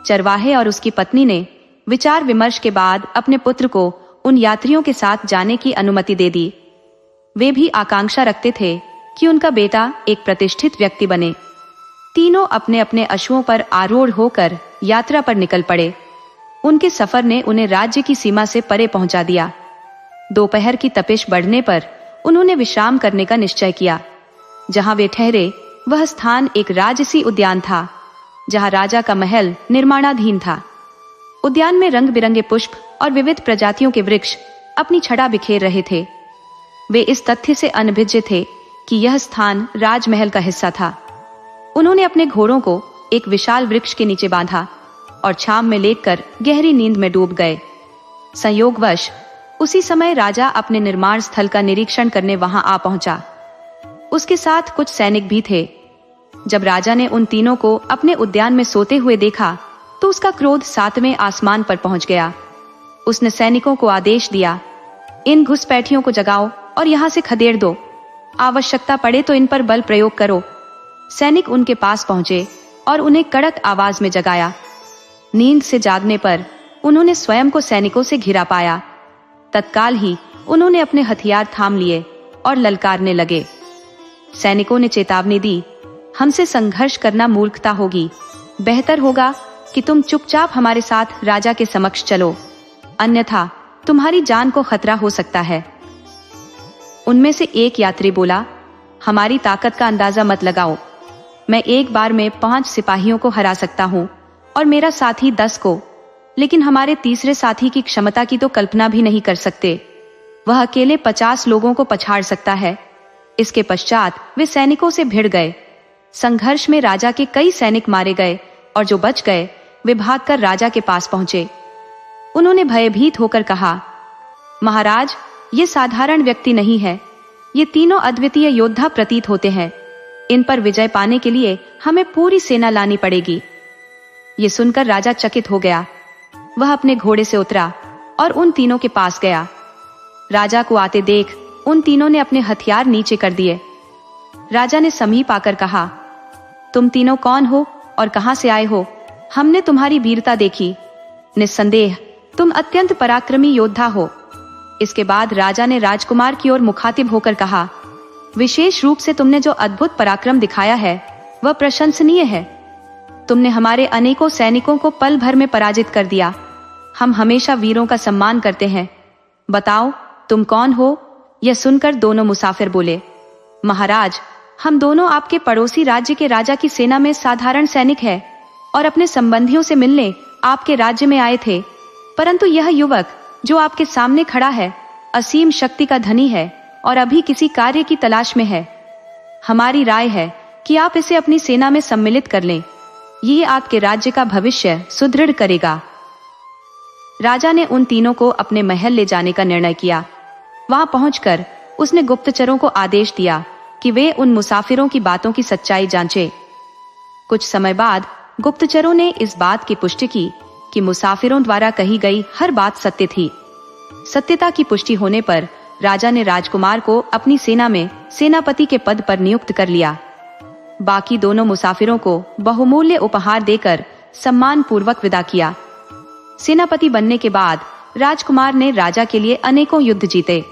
चरवाहे और उसकी पत्नी ने विचार विमर्श के बाद अपने पुत्र को उन यात्रियों के साथ जाने की अनुमति दे दी। वे भी आकांक्षा रखते थे कि उनका बेटा एक प्रतिष्ठित व्यक्ति बने। तीनों अपने अपने अश्वों पर आरूढ़ होकर यात्रा पर निकल पड़े। उनके सफर ने उन्हें राज्य की सीमा से परे पहुंचा दिया। दोपहर की तपिश बढ़ने पर उन्होंने विश्राम करने का निश्चय किया। जहां वे ठहरे वह स्थान एक राजसी उद्यान था, जहां राजा का महल निर्माणाधीन था। उद्यान में रंग बिरंगे पुष्प और विविध प्रजातियों के वृक्ष अपनी छटा बिखेर रहे थे। वे इस तथ्य से अनभिज्ञ थे कि यह स्थान राजमहल का हिस्सा था। उन्होंने अपने घोड़ों को एक विशाल वृक्ष के नीचे बांधा और छांव में लेटकर गहरी नींद में डूब गए। संयोगवश उसी समय राजा अपने निर्माण स्थल का निरीक्षण करने वहां आ पहुंचा। उसके साथ कुछ सैनिक भी थे। जब राजा ने उन तीनों को अपने उद्यान में सोते हुए देखा तो उसका क्रोध 7वें आसमान पर पहुंच गया। उसने सैनिकों को आदेश दिया, इन घुसपैठियों को जगाओ और यहां से खदेड़ दो। आवश्यकता पड़े तो इन पर बल प्रयोग करो। सैनिक उनके पास पहुंचे और उन्हें कड़क आवाज में जगाया। नींद से जागने पर उन्होंने स्वयं को सैनिकों से घिरा पाया। तत्काल ही उन्होंने अपने हथियार थाम लिए और ललकारने लगे। सैनिकों ने चेतावनी दी, हमसे संघर्ष करना मूर्खता होगी। बेहतर होगा कि तुम चुपचाप हमारे साथ राजा के समक्ष चलो, अन्यथा तुम्हारी जान को खतरा हो सकता है। उनमें से एक यात्री बोला, हमारी ताकत का अंदाजा मत लगाओ। मैं एक बार में 5 सिपाहियों को हरा सकता हूं और मेरा साथी 10 को, लेकिन हमारे तीसरे साथी की क्षमता की तो कल्पना भी नहीं कर सकते। वह अकेले 50 लोगों को पछाड़ सकता है। इसके पश्चात वे सैनिकों से भिड़ गए। संघर्ष में राजा के कई सैनिक मारे गए और जो बच गए वे भागकर राजा के पास पहुंचे। उन्होंने भयभीत होकर कहा, महाराज, ये साधारण व्यक्ति नहीं है। ये तीनों अद्वितीय योद्धा प्रतीत होते हैं। इन पर विजय पाने के लिए हमें पूरी सेना लानी पड़ेगी। ये सुनकर राजा चकित हो गया। वह अपने घोड़े से उतरा और उन तीनों के पास गया। राजा को आते देख उन तीनों ने अपने हथियार नीचे कर दिए। राजा ने समीप आकर कहा, तुम तीनों कौन हो और कहां से आए हो? हमने तुम्हारी वीरता देखी, निस्संदेह तुम अत्यंत पराक्रमी योद्धा हो। इसके बाद राजा ने राजकुमार की ओर मुखातिब होकर कहा, विशेष रूप से तुमने जो अद्भुत पराक्रम दिखाया है वह प्रशंसनीय है। तुमने हमारे अनेकों सैनिकों को पल भर में पराजित कर दिया। हम हमेशा वीरों का सम्मान करते हैं। बताओ तुम कौन हो? यह सुनकर दोनों मुसाफिर बोले, महाराज, हम दोनों आपके पड़ोसी राज्य के राजा की सेना में साधारण सैनिक हैं और अपने संबंधियों से मिलने आपके राज्य में आए थे। परंतु यह युवक जो आपके सामने खड़ा है असीम शक्ति का धनी है और अभी किसी कार्य की तलाश में है। हमारी राय है कि आप इसे अपनी सेना में सम्मिलित कर लें। ये आपके राज्य का भविष्य सुदृढ़ करेगा। राजा ने उन तीनों को अपने महल ले जाने का निर्णय किया। वहां पहुंचकर उसने गुप्तचरों को आदेश दिया कि वे उन मुसाफिरों की बातों की सच्चाई जांचें। कुछ समय बाद गुप्तचरों ने इस बात की पुष्टि की कि मुसाफिरों द्वारा कही गई हर बात सत्य थी। सत्यता की पुष्टि होने पर राजा ने राजकुमार को अपनी सेना में सेनापति के पद पर नियुक्त कर लिया। बाकी दोनों मुसाफिरों को बहुमूल्य उपहार देकर सम्मान पूर्वक विदा किया। सेनापति बनने के बाद राजकुमार ने राजा के लिए अनेकों युद्ध जीते।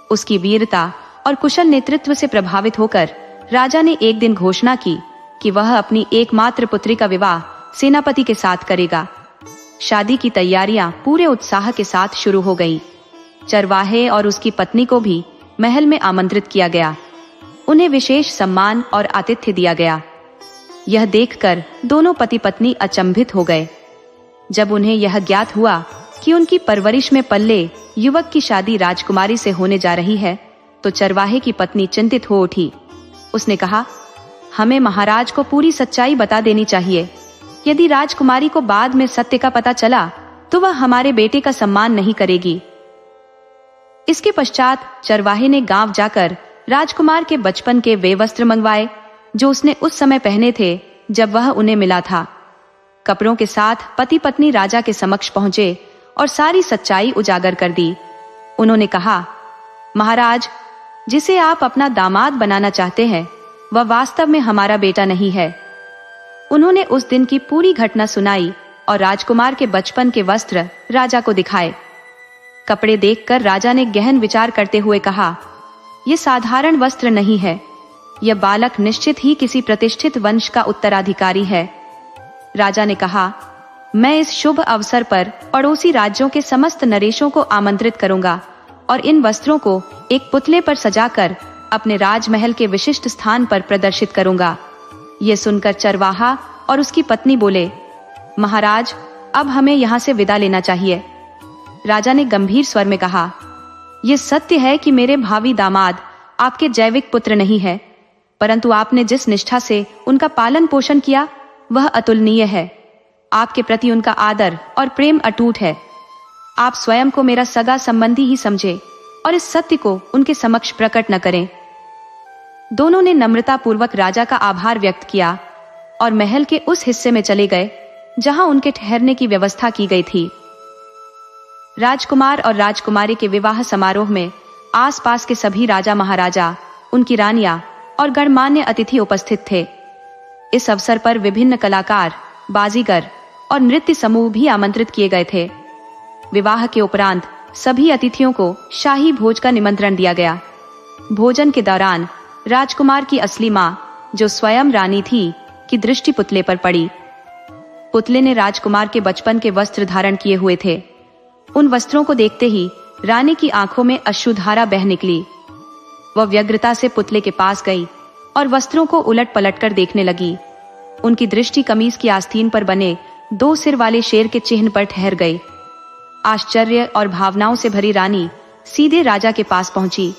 उसकी वीरता और कुशल नेतृत्व से प्रभावित होकर राजा ने एक दिन घोषणा की कि वह अपनी एकमात्र पुत्री का विवाह सेनापति के साथ करेगा। शादी की तैयारियां पूरे उत्साह के साथ शुरू हो गई। चरवाहे और उसकी पत्नी को भी महल में आमंत्रित किया गया। उन्हें विशेष सम्मान और आतिथ्य दिया गया। यह देखकर दोनों पति पत्नी अचंभित हो गए। जब उन्हें यह ज्ञात हुआ कि उनकी परवरिश में पल्ले युवक की शादी राजकुमारी से होने जा रही है, तो चरवाहे की पत्नी चिंतित हो उठी। उसने कहा, हमें महाराज को पूरी सच्चाई बता देनी चाहिए। यदि राजकुमारी को बाद में सत्य का पता चला तो वह हमारे बेटे का सम्मान नहीं करेगी। इसके पश्चात चरवाहे ने गांव जाकर राजकुमार के बचपन के वे वस्त्र मंगवाए जो उसने उस समय पहने थे जब वह उन्हें मिला था। कपड़ों के साथ पति पत्नी राजा के समक्ष पहुंचे और सारी सच्चाई उजागर कर दी। उन्होंने कहा, महाराज, जिसे आप अपना दामाद बनाना चाहते हैं वह वास्तव में हमारा बेटा नहीं है। उन्होंने उस दिन की पूरी घटना सुनाई और राजकुमार के बचपन के वस्त्र राजा को दिखाए। कपड़े देखकर राजा ने गहन विचार करते हुए कहा, यह साधारण वस्त्र नहीं है। यह बालक निश्चित ही किसी प्रतिष्ठित वंश का उत्तराधिकारी है। राजा ने कहा, मैं इस शुभ अवसर पर पड़ोसी राज्यों के समस्त नरेशों को आमंत्रित करूंगा और इन वस्त्रों को एक पुतले पर सजाकर अपने राजमहल के विशिष्ट स्थान पर प्रदर्शित करूंगा। यह सुनकर चरवाहा और उसकी पत्नी बोले, महाराज, अब हमें यहाँ से विदा लेना चाहिए। राजा ने गंभीर स्वर में कहा, यह सत्य है कि मेरे भावी दामाद आपके जैविक पुत्र नहीं है, परंतु आपने जिस निष्ठा से उनका पालन पोषण किया वह अतुलनीय है। आपके प्रति उनका आदर और प्रेम अटूट है। आप स्वयं को मेरा सगा संबंधी ही समझे और इस सत्य को उनके समक्ष प्रकट न करें। दोनों ने नम्रता पूर्वक राजा का आभार व्यक्त किया और महल के उस हिस्से में चले गए जहां उनके ठहरने की व्यवस्था की गई थी। राजकुमार और राजकुमारी के विवाह समारोह में आसपास के सभी राजा महाराजा, उनकी रानियां और गणमान्य अतिथि उपस्थित थे। इस अवसर पर विभिन्न कलाकार, बाजीगर और नृत्य समूह भी आमंत्रित किए गए थे। विवाह के उपरांत सभी अतिथियों को शाही भोज का निमंत्रण दिया गया। भोजन के दौरान राजकुमार की असली मां, जो स्वयं रानी थी, की दृष्टि पुतले पर पड़ी। पुतले ने राजकुमार के बचपन के वस्त्र धारण किए हुए थे। उन वस्त्रों को देखते ही रानी की आंखों में अश्रुधारा बह निकली। वह व्यग्रता से पुतले के पास गई और वस्त्रों को उलट पलट कर देखने लगी। उनकी दृष्टि कमीज की आस्तीन पर बने 2 सिर वाले शेर के चिन्ह पर ठहर गई। आश्चर्य और भावनाओं से भरी रानी सीधे राजा के पास पहुंची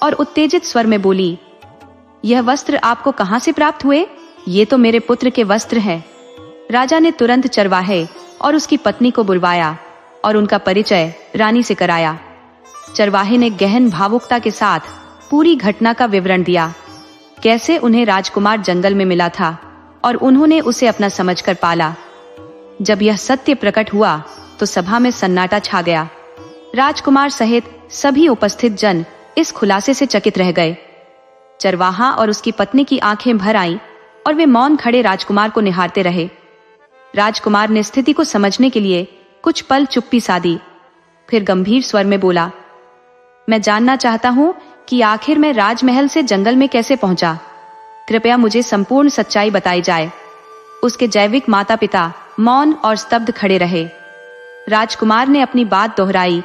और उत्तेजित स्वर में बोली, यह वस्त्र आपको कहां से प्राप्त हुए? ये तो मेरे पुत्र के वस्त्र हैं। राजा ने तुरंत चरवाहे और उसकी पत्नी को बुलवाया और उनका परिचय रानी से कराया। चरवाहे ने गहन भावुकता के साथ पूरी घटना का विवरण दिया, कैसे उन्हें राजकुमार जंगल में मिला था और उन्होंने उसे अपना समझकर पाला। जब यह सत्य प्रकट हुआ तो सभा में सन्नाटा छा गया। राजकुमार सहित सभी उपस्थित जन इस खुलासे से चकित रह गए। चरवाहा और उसकी पत्नी की आंखें भर आईं और वे मौन खड़े राजकुमार को निहारते रहे। राजकुमार ने स्थिति को समझने के लिए कुछ पल चुप्पी साधी, फिर गंभीर स्वर में बोला, मैं जानना चाहता हूं कि आखिर मैं राजमहल से जंगल में कैसे पहुंचा। कृपया मुझे संपूर्ण सच्चाई बताई जाए। उसके जैविक माता पिता मौन और स्तब्ध खड़े रहे। राजकुमार ने अपनी बात दोहराई,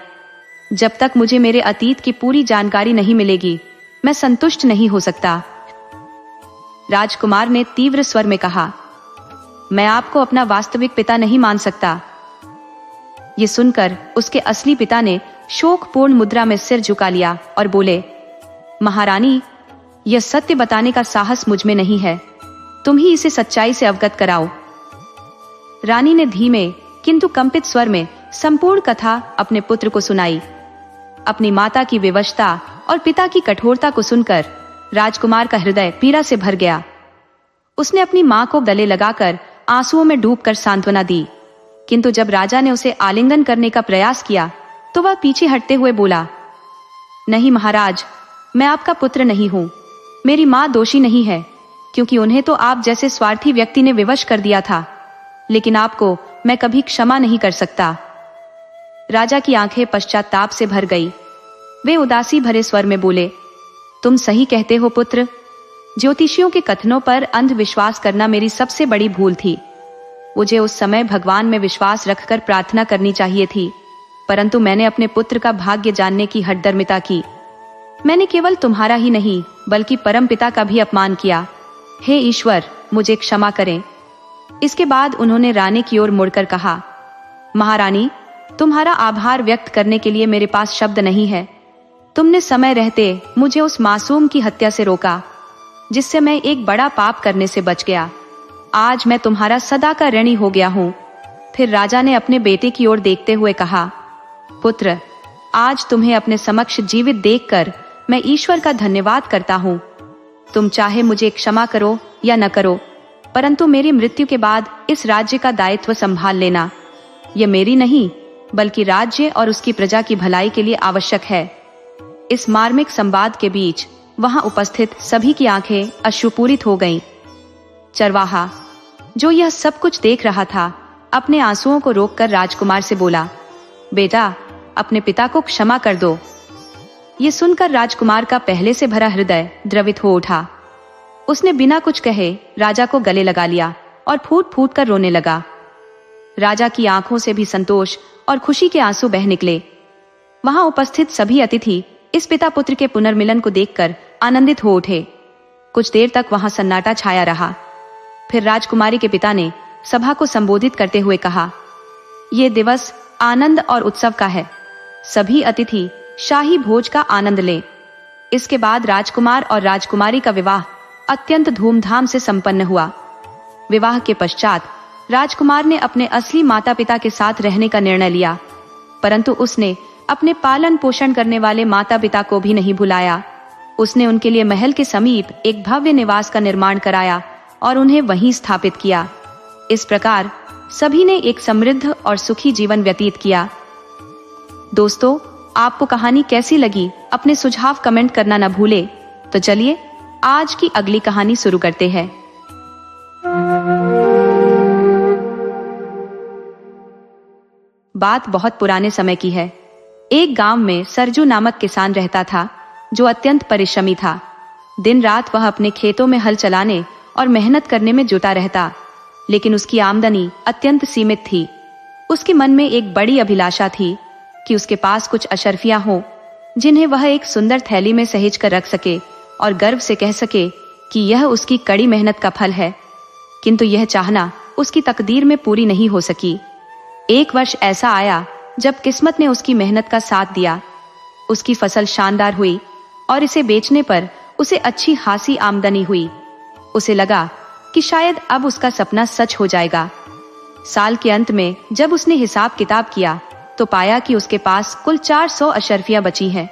जब तक मुझे मेरे अतीत की पूरी जानकारी नहीं मिलेगी मैं संतुष्ट नहीं हो सकता। राजकुमार ने तीव्र स्वर में कहा, मैं आपको अपना वास्तविक पिता नहीं मान सकता। ये सुनकर उसके असली पिता ने शोकपूर्ण मुद्रा में सिर झुका लिया और बोले, महारानी, यह सत्य बताने का साहस मुझ में नहीं है, तुम ही इसे सच्चाई से अवगत कराओ। रानी ने धीमे किंतु कंपित स्वर में संपूर्ण कथा अपने पुत्र को सुनाई। अपनी माता की विवशता और पिता की कठोरता को सुनकर राजकुमार का हृदय पीड़ा से भर गया। उसने अपनी मां को गले लगाकर आंसुओं में डूबकर सांत्वना दी, किंतु जब राजा ने उसे आलिंगन करने का प्रयास किया तो वह पीछे हटते हुए बोला, नहीं महाराज, मैं आपका पुत्र नहीं हूं। मेरी मां दोषी नहीं है, क्योंकि उन्हें तो आप जैसे स्वार्थी व्यक्ति ने विवश कर दिया था, लेकिन आपको मैं कभी क्षमा नहीं कर सकता। राजा की आंखें पश्चाताप से भर गई। वे उदासी भरे स्वर में बोले, तुम सही कहते हो पुत्र। ज्योतिषियों के कथनों पर अंधविश्वास करना मेरी सबसे बड़ी भूल थी। मुझे उस समय भगवान में विश्वास रखकर प्रार्थना करनी चाहिए थी, परंतु मैंने अपने पुत्र का भाग्य जानने की हठधर्मिता की। मैंने केवल तुम्हारा ही नहीं बल्कि परम पिता का भी अपमान किया। हे ईश्वर, मुझे क्षमा करें। इसके बाद उन्होंने रानी की ओर मुड़कर कहा, महारानी, तुम्हारा आभार व्यक्त करने के लिए मेरे पास शब्द नहीं है। तुमने समय रहते मुझे उस मासूम की हत्या से रोका, जिससे मैं एक बड़ा पाप करने से बच गया। आज मैं तुम्हारा सदा का ऋणी हो गया हूं। फिर राजा ने अपने बेटे की ओर देखते हुए कहा, पुत्र, आज तुम्हें अपने समक्ष जीवित देखकर मैं ईश्वर का धन्यवाद करता हूं। तुम चाहे मुझे क्षमा करो या न करो, परंतु मेरी मृत्यु के बाद इस राज्य का दायित्व संभाल लेना। यह मेरी नहीं बल्कि राज्य और उसकी प्रजा की भलाई के लिए आवश्यक है। इस मार्मिक संवाद के बीच वहां उपस्थित सभी की आंखें अश्रुपूरित हो गईं। चरवाहा, जो यह सब कुछ देख रहा था, अपने आंसुओं को रोककर राजकुमार से बोला, बेटा, अपने पिता को क्षमा कर दो। ये सुनकर राजकुमार का पहले से भरा हृदय द्रवित हो उठा। उसने बिना कुछ कहे राजा को गले लगा लिया और फूट फूट कर रोने लगा। राजा की आंखों से भी संतोष और खुशी के आंसू बह निकले। वहां उपस्थित सभी अतिथि इस पिता पुत्र के पुनर्मिलन को देखकर आनंदित हो उठे। कुछ देर तक वहां सन्नाटा छाया रहा। फिर राजकुमारी के पिता ने सभा को संबोधित करते हुए कहा, ये दिवस आनंद और उत्सव का है। सभी अतिथि शाही भोज का आनंद लें। इसके बाद राजकुमार और राजकुमारी का विवाह अत्यंत धूमधाम से संपन्न हुआ। विवाह के पश्चात राजकुमार ने अपने असली माता पिता के साथ रहने का निर्णय लिया, परंतु उसने अपने पालन पोषण करने वाले माता पिता को भी नहीं भुलाया। उसने उनके लिए महल के समीप एक भव्य निवास का निर्माण कराया और उन्हें वहीं स्थापित किया। इस प्रकार सभी ने एक समृद्ध और सुखी जीवन व्यतीत किया। दोस्तों, आपको कहानी कैसी लगी? अपने सुझाव कमेंट करना न भूले। तो चलिए आज की अगली कहानी शुरू करते हैं। बात बहुत पुराने समय की है। एक गांव में सरजू नामक किसान रहता था, जो अत्यंत परिश्रमी था। दिन रात वह अपने खेतों में हल चलाने और मेहनत करने में जुटा रहता, लेकिन उसकी आमदनी अत्यंत सीमित थी। उसके मन में एक बड़ी अभिलाषा थी कि उसके पास कुछ अशर्फियां हों, जिन्हें वह एक सुंदर थैली में सहेज कर रख सके और गर्व से कह सके कि यह उसकी कड़ी मेहनत का फल है। किंतु यह चाहना उसकी तकदीर में पूरी नहीं हो सकी। एक वर्ष ऐसा आया जब किस्मत ने उसकी मेहनत का साथ दिया। उसकी फसल शानदार हुई और इसे बेचने पर उसे अच्छी खासी आमदनी हुई। उसे लगा कि शायद अब उसका सपना सच हो जाएगा। साल के अंत में जब उसने हिसाब किताब किया तो पाया कि उसके पास कुल 400 अशर्फियां बची हैं।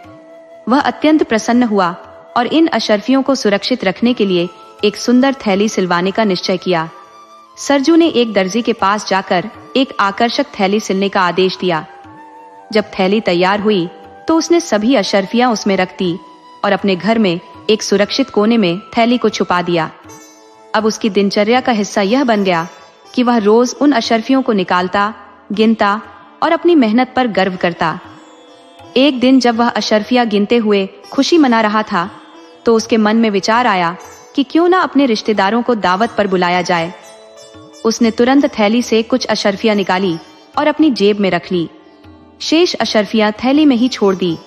वह अत्यंत प्रसन्न हुआ और इन अशर्फियों को सुरक्षित रखने के लिए एक सुंदर थैली सिलवाने का निश्चय किया। सरजू ने एक दर्जी के पास जाकर एक आकर्षक थैली सिलने का आदेश दिया। जब थैली तैयार हुई तो उसने सभी अशर्फियां उसमें रख दी और अपने घर में एक सुरक्षित कोने में थैली को छुपा दिया। अब उसकी दिनचर्या का हिस्सा यह बन गया कि वह रोज उन अशर्फियों को निकालता, गिनता और अपनी मेहनत पर गर्व करता। एक दिन जब वह अशर्फियां गिनते हुए खुशी मना रहा था तो उसके मन में विचार आया कि क्यों ना अपने रिश्तेदारों को दावत पर बुलाया जाए। उसने तुरंत थैली से कुछ अशर्फियां निकाली और अपनी जेब में रख ली। शेष अशर्फियां थैली में ही छोड़ दी।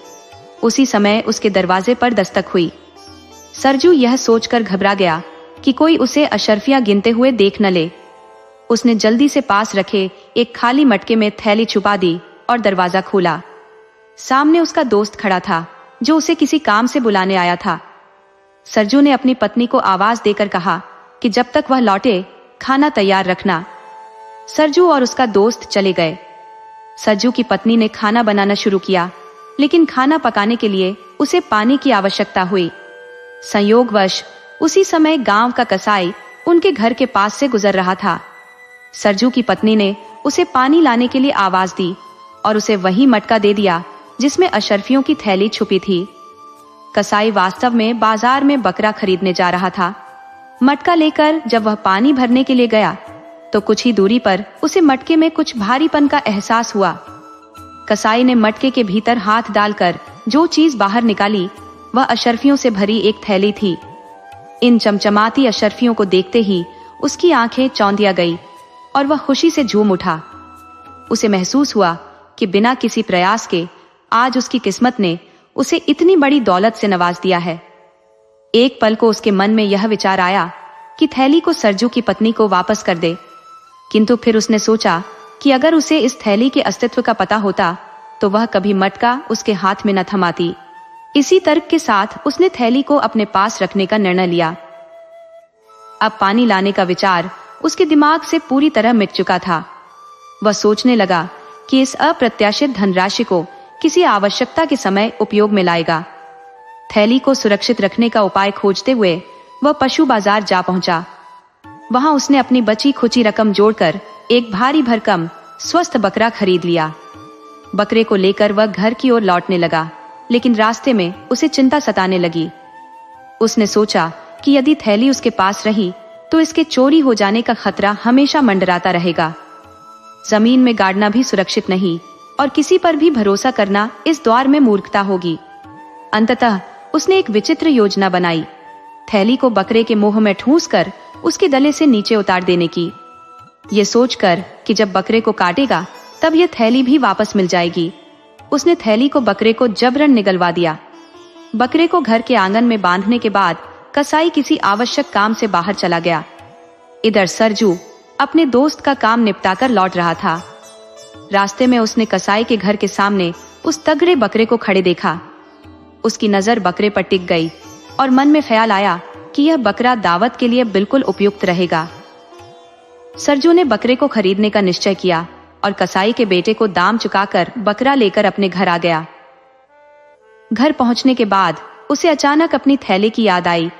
उसी समय उसके दरवाजे पर दस्तक हुई। सरजू यह सोचकर घबरा गया कि कोई उसे अशर्फियां गिनते हुए देख न ले। उसने जल्दी से पास रखे एक खाली मटके में थैली छुपा दी और दरवाजा खोला। सामने उसका दोस्त खड़ा था जो उसे किसी काम से बुलाने आया था। सरजू ने अपनी पत्नी को आवाज देकर कहा कि जब तक वह लौटे खाना तैयार रखना। सरजू और उसका दोस्त चले गए। सरजू की पत्नी ने खाना बनाना शुरू किया, लेकिन खाना पकाने के लिए उसे पानी की आवश्यकता हुई। संयोगवश उसी समय गांव का कसाई उनके घर के पास से गुजर रहा था। सरजू की पत्नी ने उसे पानी लाने के लिए आवाज दी और उसे वही मटका दे दिया जिसमें अशर्फियों की थैली छुपी थी। कसाई वास्तव में बाजार में बकरा खरीदने जा रहा था। मटका लेकर जब वह पानी भरने के लिए गया तो कुछ ही दूरी पर उसे मटके में कुछ भारीपन का एहसास हुआ। कसाई ने मटके के भीतर हाथ डालकर जो चीज बाहर निकाली वह अशर्फियों से भरी एक थैली थी। इन चमचमाती अशर्फियों को देखते ही उसकी आंखें चौंधिया गई और वह खुशी से झूम उठा। उसे महसूस हुआ कि बिना किसी प्रयास के आज उसकी किस्मत ने उसे इतनी बड़ी दौलत से नवाज दिया है। एक पल को उसके मन में यह विचार आया कि थैली को सरजू की पत्नी को वापस कर दे, किंतु फिर उसने सोचा कि अगर उसे इस थैली के अस्तित्व का पता होता तो वह कभी मटका उसके हाथ में न थमाती। इसी तर्क के साथ उसने थैली को अपने पास रखने का निर्णय लिया। अब पानी लाने का विचार उसके दिमाग से पूरी तरह मिट चुका था। वह सोचने लगा कि इस अप्रत्याशित धनराशि को किसी आवश्यकता के समय उपयोग में लाएगा। थैली को सुरक्षित रखने का उपाय खोजते हुए वह पशु बाजार जा पहुंचा। वहां उसने अपनी बची खुची रकम जोड़कर एक भारी भरकम स्वस्थ बकरा खरीद लिया। बकरे को लेकर वह घर की ओर लौटने लगा, लेकिन रास्ते में उसे चिंता सताने लगी। उसने सोचा कि यदि थैली उसके पास रही तो इसके चोरी हो जाने का खतरा हमेशा मंडराता रहेगा। जमीन में गाड़ना भी सुरक्षित नहीं और किसी पर भी भरोसा करना इस दौर में मूर्खता होगी। अंततः उसने एक विचित्र योजना बनाई, थैली को बकरे के मुंह में ठूंस कर उसके गले से नीचे उतार देने की। ये सोचकर कि जब बकरे को काटेगा तब यह थैली भी वापस मिल जाएगी, उसने थैली को बकरे को जबरन निगलवा दिया। बकरे को घर के आंगन में बांधने के बाद कसाई किसी आवश्यक काम से बाहर चला गया। इधर सरजू अपने दोस्त का काम निपटाकर लौट रहा था। रास्ते में उसने कसाई के घर के सामने उस तगड़े बकरे को खड़े देखा। उसकी नजर बकरे पर टिक गई और मन में ख्याल आया कि यह बकरा दावत के लिए बिल्कुल उपयुक्त रहेगा। सरजू ने बकरे को खरीदने का निश्चय किया और कसाई के बेटे को दाम चुकाकर बकरा लेकर अपने घर आ गया। घर पहुंचने के बाद उसे अचानक अपनी थैली की याद आई।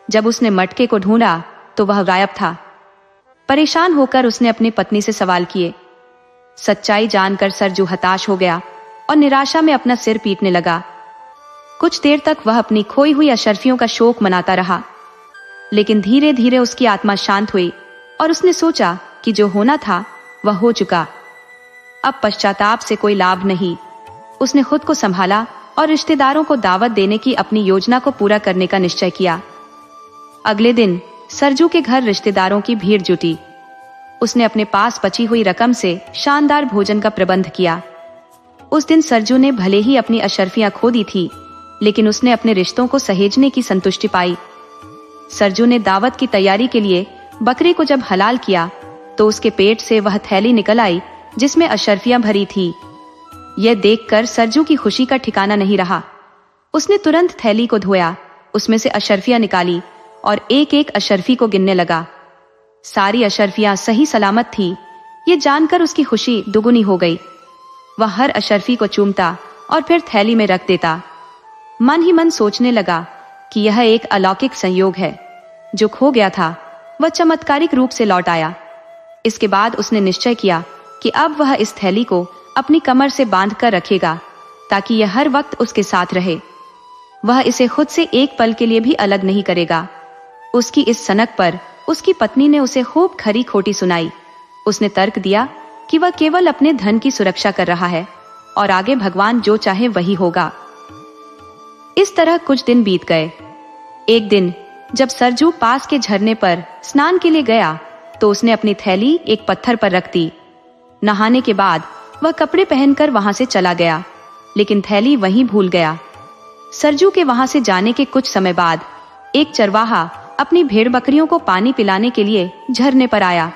जब उसने मटके को ढूंढा तो वह गायब था। परेशान होकर उसने अपनी पत्नी से सवाल किए। सच्चाई जानकर सरजू हताश हो गया और निराशा में अपना सिर पीटने लगा। कुछ देर तक वह अपनी खोई हुई अशर्फियों का शोक मनाता रहा, लेकिन धीरे धीरे उसकी आत्मा शांत हुई और उसने सोचा कि जो होना था वह हो चुका। अब पश्चाताप से कोई लाभ नहीं। उसने खुद को संभाला और रिश्तेदारों को दावत देने की अपनी योजना को पूरा करने का निश्चय किया। अगले दिन सरजू के घर रिश्तेदारों की भीड़ जुटी। उसने अपने पास बची हुई रकम से शानदार भोजन का प्रबंध किया। उस दिन सरजू ने भले ही अपनी अशर्फियां खो दी थी, लेकिन उसने अपने रिश्तों को सहेजने की संतुष्टि पाई। सरजू ने दावत की तैयारी के लिए बकरे को जब हलाल किया तो उसके पेट से वह थैली निकल आई जिसमें अशर्फियां भरी थी। यह देखकर सरजू की खुशी का ठिकाना नहीं रहा। उसने तुरंत थैली को धोया, उसमें से अशर्फियां निकाली और एक एक अशर्फी को गिनने लगा। सारी अशर्फियां सही सलामत थी। ये जानकर उसकी खुशी दुगुनी हो गई। वह हर अशर्फी को चूमता और फिर थैली में रख देता। मन ही मन सोचने लगा कि यह एक अलौकिक संयोग है। जो खो गया था वह चमत्कारिक रूप से लौट आया। इसके बाद उसने निश्चय किया कि अब वह इस थैली को अपनी कमर से बांध कर रखेगा ताकि यह हर वक्त उसके साथ रहे। वह इसे खुद से एक पल के लिए भी अलग नहीं करेगा। उसकी इस सनक पर उसकी पत्नी ने उसे खूब खरी खोटी सुनाई। उसने तर्क दिया कि वह केवल अपने धन की सुरक्षा कर रहा है और आगे भगवान जो चाहे वही होगा। इस तरह कुछ दिन बीत गए। एक दिन जब सरजू पास के झरने पर स्नान के लिए गया तो उसने अपनी थैली एक पत्थर पर रख दी। नहाने के बाद वह कपड़े पहनकर वहां से चला गया, लेकिन थैली वहीं भूल गया। सरजू के वहां से जाने के कुछ समय बाद एक चरवाहा अपनी भेड़ बकरियों को पानी पिलाने के लिए झरने पर आया।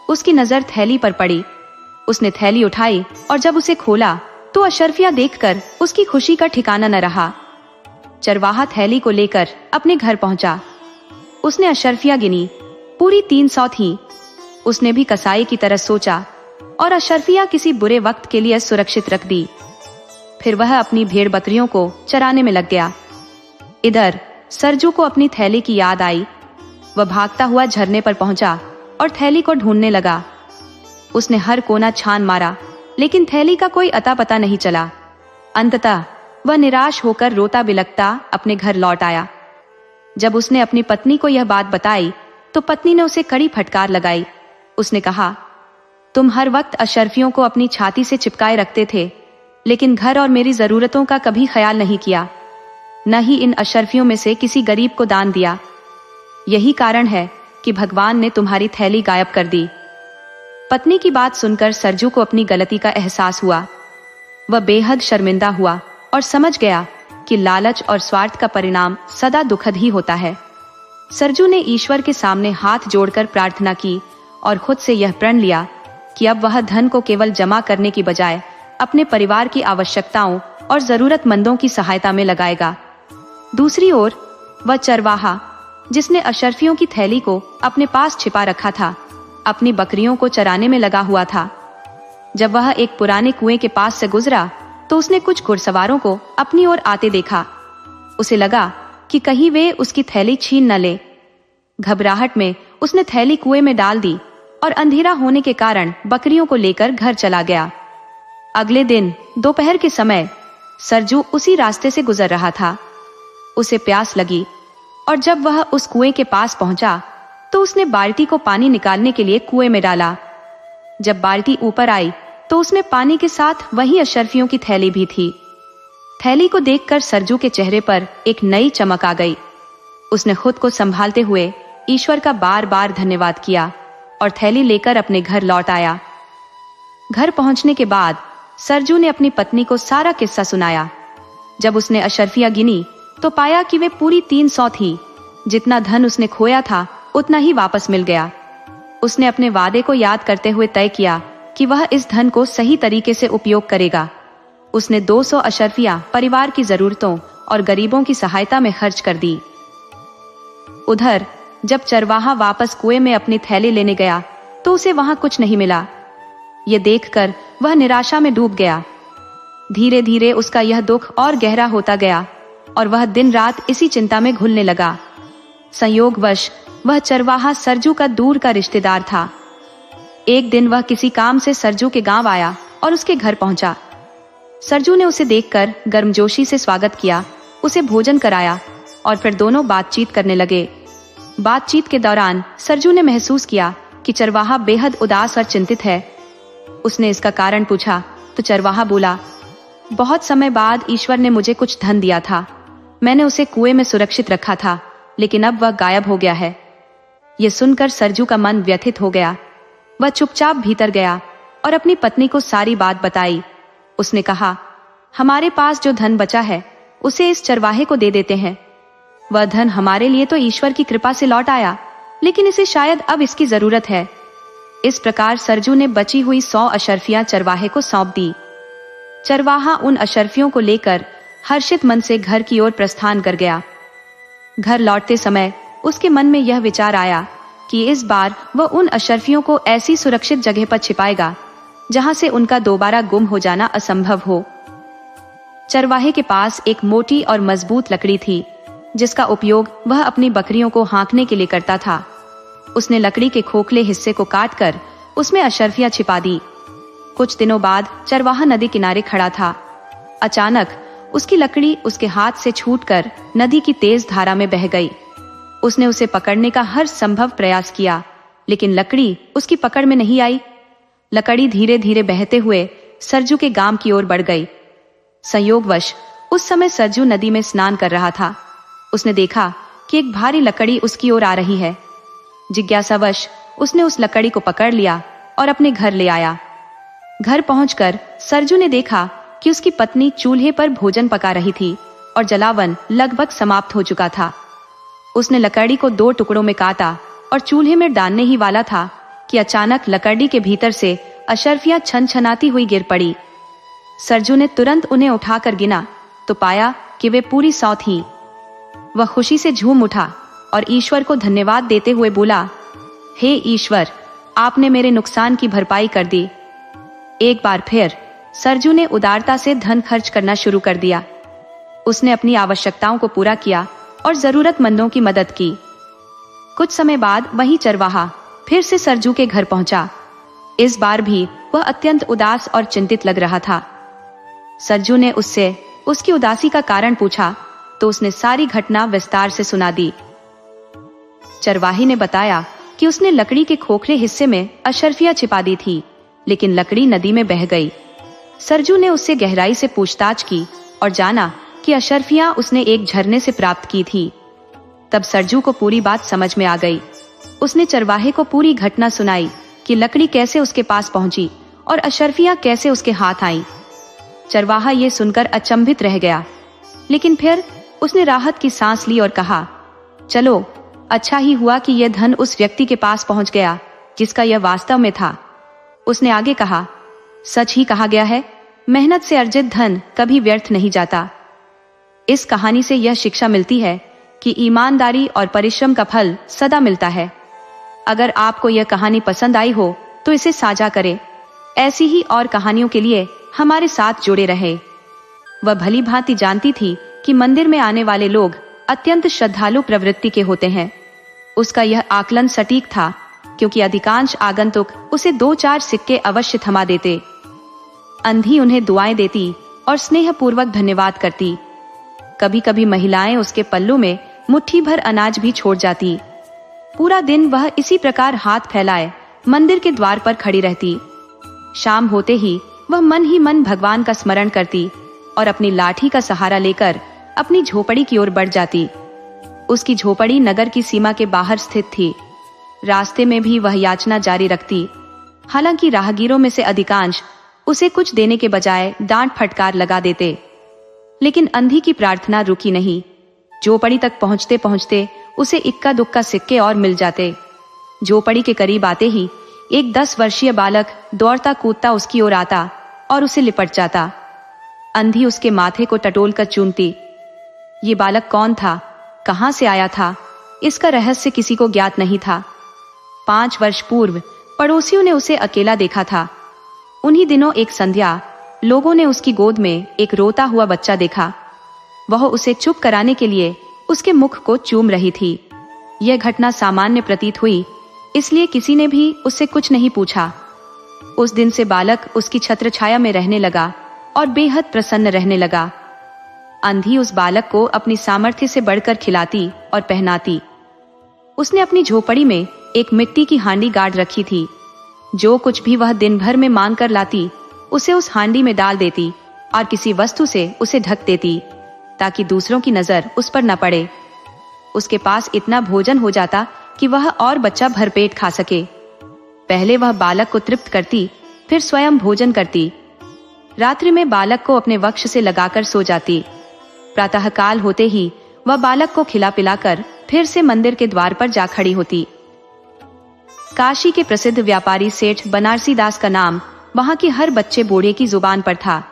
उसकी नजर थैली पर पड़ी। उसने थैली उठाई और जब उसे खोला तो अशर्फिया देखकर उसकी खुशी का ठिकाना न रहा। चरवाहा थैली को लेकर अपने घर पहुंचा। उसने अशर्फिया गिनी, पूरी 300 थी। उसने भी कसाई की तरह सोचा और अशर्फिया किसी बुरे वक्त के लिए सुरक्षित रख दी। फिर वह अपनी भेड़ बकरियों को चराने में लग गया। इधर सरजू को अपनी थैली की याद आई। वह भागता हुआ झरने पर पहुंचा और थैली को ढूंढने लगा। उसने हर कोना छान मारा, लेकिन थैली का कोई अता पता नहीं चला। अंततः वह निराश होकर रोता बिलखता अपने घर लौट आया। जब उसने अपनी पत्नी को यह बात बताई तो पत्नी ने उसे कड़ी फटकार लगाई। उसने कहा, तुम हर वक्त अशर्फियों को अपनी छाती से चिपकाए रखते थे, लेकिन घर और मेरी जरूरतों का कभी ख्याल नहीं किया, न ही इन अशर्फियों में से किसी गरीब को दान दिया। यही कारण है कि भगवान ने तुम्हारी थैली गायब कर दी। पत्नी की बात सुनकर सरजू को अपनी गलती का एहसास हुआ। वह बेहद शर्मिंदा हुआ और समझ गया कि लालच और स्वार्थ का परिणाम सदा दुखद ही होता है। सरजू ने ईश्वर के सामने हाथ जोड़कर प्रार्थना की और खुद से यह प्रण लिया कि अब वह धन को केवल जमा करने की बजाय अपने परिवार की आवश्यकताओं और जरूरतमंदों की सहायता में लगाएगा। दूसरी ओर वह चरवाहा, जिसने अशर्फियों की थैली को अपने पास छिपा रखा था, अपनी बकरियों को चराने में लगा हुआ था। जब वह एक पुराने कुएं के पास से गुजरा तो उसने कुछ घुड़सवारों को अपनी ओर आते देखा। उसे लगा कि कहीं वे उसकी थैली छीन न ले। घबराहट में उसने थैली कुएं में डाल दी और अंधेरा होने के कारण बकरियों को लेकर घर चला गया। अगले दिन दोपहर के समय सरजू उसी रास्ते से गुजर रहा था। उसे प्यास लगी और जब वह उस कुएं के पास पहुंचा तो उसने बाल्टी को पानी निकालने के लिए कुएं में डाला। जब बाल्टी ऊपर आई तो उसमें पानी के साथ वही अशर्फियों की थैली भी थी। थैली को देखकर सरजू के चेहरे पर एक नई चमक आ गई। उसने खुद को संभालते हुए ईश्वर का बार बार धन्यवाद किया और थैली लेकर अपने घर लौट आया। घर पहुंचने के बाद सरजू ने अपनी पत्नी को सारा किस्सा सुनाया। जब उसने अशर्फिया गिनी तो पाया कि वे पूरी 300 थी। जितना धन उसने खोया था उतना ही वापस मिल गया। उसने अपने वादे को याद करते हुए तय किया कि वह इस धन को सही तरीके से उपयोग करेगा। उसने 200 अशर्फिया परिवार की जरूरतों और गरीबों की सहायता में खर्च कर दी। उधर जब चरवाहा वापस कुएं में अपनी थैली लेने गया तो उसे वहां कुछ नहीं मिला। ये देखकर वह निराशा में डूब गया। धीरे धीरे उसका यह दुख और गहरा होता गया और वह दिन रात इसी चिंता में घुलने लगा। संयोगवश वह चरवाहा सरजू का दूर का रिश्तेदार था। एक दिन वह किसी काम से सरजू के गांव आया और उसके घर पहुंचा। सरजू ने उसे देखकर गर्मजोशी से स्वागत किया, उसे भोजन कराया और फिर दोनों बातचीत करने लगे। बातचीत के दौरान सरजू ने महसूस किया कि चरवाहा बेहद उदास और चिंतित है। उसने इसका कारण पूछा तो चरवाहा बोला, बहुत समय बाद ईश्वर ने मुझे कुछ धन दिया था। मैंने उसे कुएं में सुरक्षित रखा था, लेकिन अब वह गायब हो गया है। यह सुनकर सरजू का मन व्यथित हो गया। वह चुपचाप भीतर गया और अपनी पत्नी को सारी बात बताई। उसने कहा, हमारे पास जो धन बचा है उसे इस चरवाहे को दे देते हैं। वह धन हमारे लिए तो ईश्वर की कृपा से लौट आया, लेकिन इसे शायद अब इसकी जरूरत है। इस प्रकार सरजू ने बची हुई 100 अशर्फियां चरवाहे को सौंप दी। चरवाहा उन अशर्फियों को लेकर हर्षित मन से घर की ओर प्रस्थान कर गया। घर लौटते समय उसके मन में यह विचार आया कि इस बार वह उन अशर्फियों को ऐसी सुरक्षित जगह पर छिपाएगा जहां से उनका दोबारा गुम हो जाना असंभव हो। चरवाहे के पास एक मोटी और मजबूत लकड़ी थी, जिसका उपयोग वह अपनी बकरियों को हाँकने के लिए करता था। उसने लकड़ी के खोखले हिस्से को काटकर उसमें अशर्फियां छिपा दी। कुछ दिनों बाद चरवाहा नदी किनारे खड़ा था। अचानक उसकी लकड़ी उसके हाथ से छूटकर नदी की तेज धारा में बह गई। उसने उसे पकड़ने का हर संभव प्रयास किया, लेकिन लकड़ी उसकी पकड़ में नहीं आई। लकड़ी धीरे धीरे बहते हुए सरजू के गांव की ओर बढ़ गई। संयोगवश उस समय सरजू नदी में स्नान कर रहा था। उसने देखा कि एक भारी लकड़ी उसकी ओर आ रही है। जिज्ञासावश उसने उस लकड़ी को पकड़ लिया और अपने घर ले आया। घर पहुंचकर सरजू ने देखा कि उसकी पत्नी चूल्हे पर भोजन पका रही थी और जलावन लगभग समाप्त हो चुका था। उसने लकड़ी को 2 टुकड़ों में काटा और चूल्हे में डालने ही वाला था कि अचानक लकड़ी के भीतर से अशर्फियां छनछनाती हुई गिर पड़ी। सरजू ने तुरंत उन्हें उठाकर गिना तो पाया कि वे पूरी 100 थीं। वह खुशी से झूम उठा और ईश्वर को धन्यवाद देते हुए बोला, हे ईश्वर, आपने मेरे नुकसान की भरपाई कर दी। एक बार फिर सरजू ने उदारता से धन खर्च करना शुरू कर दिया। उसने अपनी आवश्यकताओं को पूरा किया और जरूरतमंदों की मदद की। कुछ समय बाद वही चरवाहा फिर से सरजू के घर पहुंचा। इस बार भी वह अत्यंत उदास और चिंतित लग रहा था। सरजू ने उससे उसकी उदासी का कारण पूछा तो उसने सारी घटना विस्तार से सुना दी। चरवाही ने बताया कि उसने लकड़ी के खोखले हिस्से में अशर्फियां छिपा दी थी, लेकिन लकड़ी नदी में बह गई। सरजू ने उससे गहराई से पूछताछ की और जाना कि अशर्फियां उसने एक झरने से प्राप्त की थी। तब सरजू को पूरी बात समझ में आ गई। उसने चरवाहे को पूरी घटना सुनाई कि लकड़ी कैसे उसके पास पहुंची और अशर्फियां कैसे उसके हाथ आईं। चरवाहा ये सुनकर अचंभित रह गया, लेकिन फिर उसने राहत की सांस ली और कहा, चलो, अच्छा ही हुआ कि यह धन उस व्यक्ति के पास पहुंच गया जिसका यह वास्तव में था। उसने आगे कहा, सच ही कहा गया है, मेहनत से अर्जित धन कभी व्यर्थ नहीं जाता। इस कहानी से यह शिक्षा मिलती है कि ईमानदारी और परिश्रम का फल सदा मिलता है। अगर आपको यह कहानी पसंद आई हो तो इसे साझा करें। ऐसी ही और कहानियों के लिए हमारे साथ जुड़े रहे। वह भली भांति जानती थी कि मंदिर में आने वाले लोग अत्यंत श्रद्धालु प्रवृत्ति के होते हैं। उसका यह आकलन सटीक था, क्योंकि अधिकांश आगंतुक उसे 2-4 सिक्के अवश्य थमा देते। अंधी उन्हें दुआएं देती और स्नेहपूर्वक धन्यवाद करती। कभी कभी महिलाएं उसके पल्लू में मुट्ठी भर अनाज भी छोड़ जाती। पूरा दिन वह इसी प्रकार हाथ फैलाए मंदिर के द्वार पर खड़ी रहती। शाम होते ही वह मन ही मन भगवान का स्मरण करती और अपनी लाठी का सहारा लेकर अपनी झोपड़ी की ओर बढ़ जाती। उसकी झोपड़ी नगर की सीमा के बाहर स्थित थी। रास्ते में भी वह याचना जारी रखती। हालांकि राहगीरों में से अधिकांश उसे कुछ देने के बजाय डांट फटकार लगा देते, लेकिन अंधी की प्रार्थना रुकी नहीं। झोपड़ी तक पहुंचते पहुंचते उसे इक्का दुक्का सिक्के और मिल जाते। झोपड़ी के करीब आते ही एक 10 वर्षीय बालक दौड़ता कूदता उसकी ओर आता और उसे लिपट जाता। अंधी उसके माथे को टटोल कर चूमती। ये बालक कौन था, कहां से आया था, इसका रहस्य किसी को ज्ञात नहीं था। 5 वर्ष पूर्व पड़ोसियों ने उसे अकेला देखा था। उन्हीं दिनों एक संध्या लोगों ने उसकी गोद में एक रोता हुआ बच्चा देखा। वह उसे चुप कराने के लिए उसके मुख को चूम रही थी। यह घटना सामान्य प्रतीत हुई, इसलिए किसी ने भी उससे कुछ नहीं पूछा। उस दिन से बालक उसकी छत्रछाया में रहने लगा और बेहद प्रसन्न रहने लगा। अंधी उस बालक को अपनी सामर्थ्य से बढ़कर खिलाती और पहनाती। उसने अपनी झोपड़ी में एक मिट्टी की हांडी गाड़ रखी थी। जो कुछ भी वह दिन भर में मांग कर लाती उसे उस हांडी में डाल देती और किसी वस्तु से उसे ढक देती ताकि दूसरों की नजर उस पर न पड़े। उसके पास इतना भोजन हो जाता कि वह और बच्चा भरपेट खा सके। पहले वह बालक को तृप्त करती, फिर स्वयं भोजन करती। रात्रि में बालक को अपने वक्ष से लगाकर सो जाती। प्रातःकाल होते ही वह बालक को खिला पिलाकर फिर से मंदिर के द्वार पर जा खड़ी होती। काशी के प्रसिद्ध व्यापारी सेठ बनारसी दास का नाम वहां के हर बच्चे बूढ़े की जुबान पर था।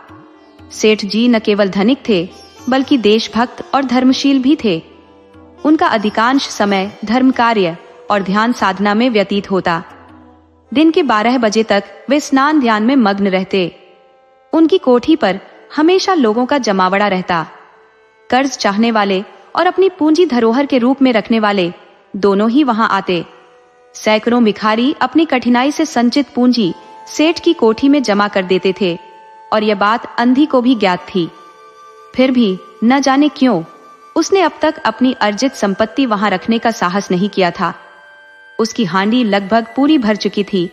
सेठ जी न केवल धनिक थे बल्कि देशभक्त और धर्मशील भी थे। उनका अधिकांश समय धर्म कार्य और ध्यान साधना में व्यतीत होता। दिन के 12 बजे तक वे स्नान ध्यान में मग्न रहते। उनकी कोठी पर हमेशा लोगों का जमावड़ा रहता। कर्ज चाहने वाले और अपनी पूंजी धरोहर के रूप में रखने वाले दोनों ही वहां आते। सैकड़ों भिखारी अपनी कठिनाई से संचित पूंजी सेठ की कोठी में जमा कर देते थे और यह बात अंधी को भी ज्ञात थी। फिर भी न जाने क्यों उसने अब तक अपनी अर्जित संपत्ति वहां रखने का साहस नहीं किया था। उसकी हांडी लगभग पूरी भर चुकी थी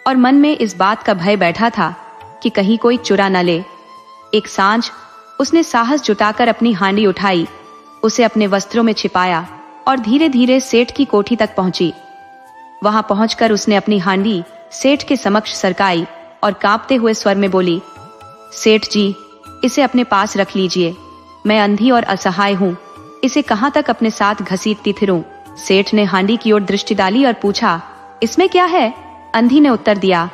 और मन में इस बात का भय बैठा था कि कहीं कोई चुरा न ले। एक सांझ उसने साहस जुटाकर अपनी हांडी उठाई, उसे अपने वस्त्रों में छिपाया और धीरे धीरे सेठ की कोठी तक पहुंची। वहां पहुंचकर उसने अपनी हांडी सेठ के समक्ष सरकाई और कांपते हुए स्वर में बोली, सेठ जी, इसे अपने पास रख लीजिए। मैं अंधी और असहाय हूँ, इसे कहाँ तक अपने साथ घसीटती फिरूं। सेठ ने हांडी की ओर दृष्टि डाली और पूछा, इसमें क्या है? अंधी ने उत्तर दिया,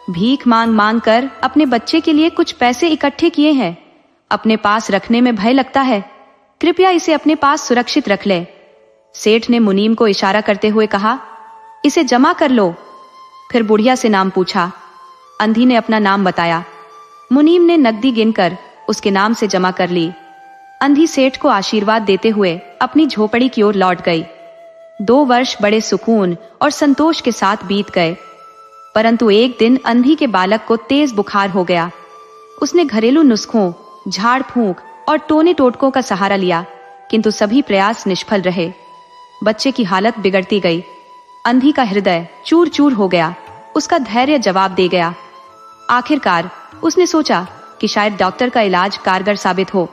भीख मांग मांग कर अपने बच्चे के लिए कुछ पैसे इकट्ठे किए हैं। अपने पास रखने में भय लगता है, कृपया इसे अपने पास सुरक्षित रख ले। सेठ ने मुनीम को इशारा करते हुए कहा, इसे जमा कर लो। फिर बुढ़िया से नाम पूछा। अंधी ने अपना नाम बताया। मुनीम ने नकदी गिनकर उसके नाम से जमा कर ली। अंधी सेठ को आशीर्वाद देते हुए अपनी झोपड़ी की ओर लौट गई। 2 वर्ष बड़े सुकून और संतोष के साथ बीत गए, परंतु एक दिन अंधी के बालक को तेज बुखार हो गया। उसने घरेलू नुस्खों, झाड़ फूंक और टोने टोटकों का सहारा लिया, किंतु सभी प्रयास निष्फल रहे। बच्चे की हालत बिगड़ती गई। अंधी का हृदय चूर चूर हो गया, उसका धैर्य जवाब दे गया। आखिरकार उसने सोचा कि शायद डॉक्टर का इलाज कारगर साबित हो।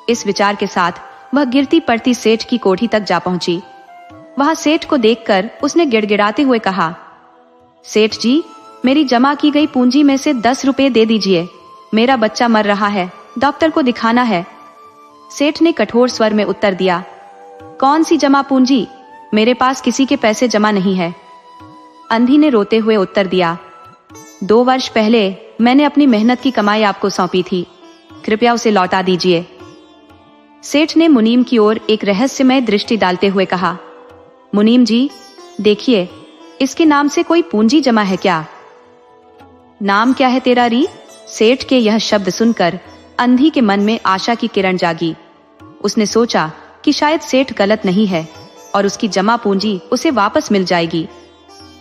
इस विचार के साथ वह गिरती पड़ती सेठ की कोठी तक जा पहुंची। वहां सेठ को देखकर उसने गिड़गिड़ाते हुए कहा, सेठ जी, मेरी जमा की गई पूंजी में से 10 रुपए दे दीजिए। मेरा बच्चा मर रहा है, डॉक्टर को दिखाना है। सेठ ने कठोर स्वर में उत्तर दिया, कौन सी जमा पूंजी? मेरे पास किसी के पैसे जमा नहीं है। अंधी ने रोते हुए उत्तर दिया, 2 वर्ष पहले मैंने अपनी मेहनत की कमाई आपको सौंपी थी, कृपया उसे लौटा दीजिए। सेठ ने मुनीम की ओर एक रहस्यमय दृष्टि डालते हुए कहा, मुनीम जी, देखिए, इसके नाम से कोई पूंजी जमा है क्या? नाम क्या है तेरा री? सेठ के यह शब्द सुनकर अंधी के मन में आशा की किरण जागी। उसने सोचा कि शायद सेठ गलत नहीं है और उसकी जमा पूंजी उसे वापस मिल जाएगी।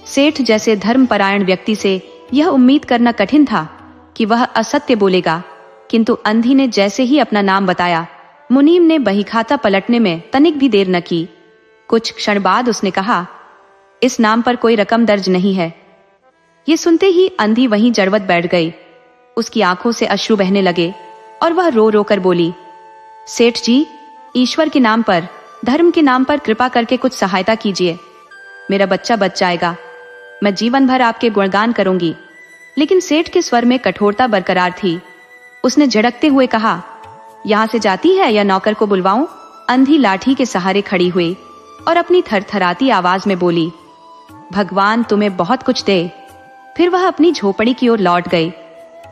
सेठ जैसे धर्मपरायण व्यक्ति से यह उम्मीद करना कठिन था कि वह असत्य बोलेगा, किंतु अंधी ने जैसे ही अपना नाम बताया, मुनीम ने बहीखाता पलटने में तनिक भी देर न की। कुछ क्षण बाद उसने कहा, इस नाम पर कोई रकम दर्ज नहीं है। ये सुनते ही अंधी वहीं जड़वत बैठ गई। उसकी आंखों से अश्रु बहने लगे और वह रो रो कर बोली, सेठ जी, ईश्वर के नाम पर, धर्म के नाम पर कृपा करके कुछ सहायता कीजिए। मेरा बच्चा बच जाएगा। मैं जीवन भर आपके गुणगान करूंगी। लेकिन सेठ के स्वर में कठोरता बरकरार थी। उसने झड़कते हुए कहा, यहां से जाती है या नौकर को बुलवाऊं? अंधी लाठी के सहारे खड़ी हुई और अपनी थरथराती आवाज में बोली, भगवान तुम्हें बहुत कुछ दे। फिर वह अपनी झोपड़ी की ओर लौट गई।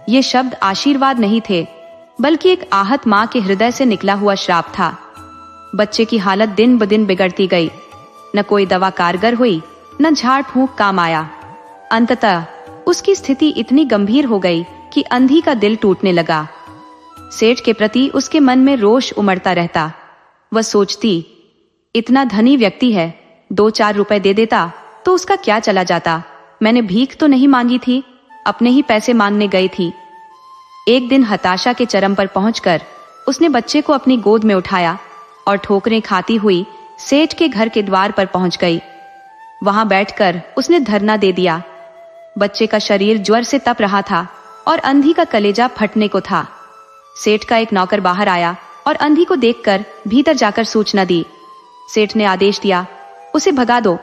ये शब्द आशीर्वाद नहीं थे, बल्कि एक आहत मां के हृदय से निकला हुआ श्राप था। बच्चे की हालत दिन ब दिन बिगड़ती गई। न कोई दवा कारगर हुई, न झाड़ फूंक काम आया। अंततः उसकी स्थिति इतनी गंभीर हो गई कि अंधी का दिल टूटने लगा। सेठ के प्रति उसके मन में रोष उमड़ता रहता। वह सोचती, इतना धनी व्यक्ति है, 2-4 रुपए दे देता तो उसका क्या चला जाता। मैंने भीख तो नहीं मांगी थी, अपने ही पैसे मांगने गई थी। एक दिन हताशा के चरम पर पहुंचकर उसने बच्चे को अपनी गोद में उठाया और ठोकरें खाती हुई सेठ के घर के द्वार पर पहुंच गई। वहां बैठकर उसने धरना दे दिया। बच्चे का शरीर ज्वर से तप रहा था और अंधी का कलेजा फटने को था। सेठ का एक नौकर बाहर आया और अंधी को देखकर भीतर जाकर सूचना दी। सेठ ने आदेश दिया, उसे भगा दो।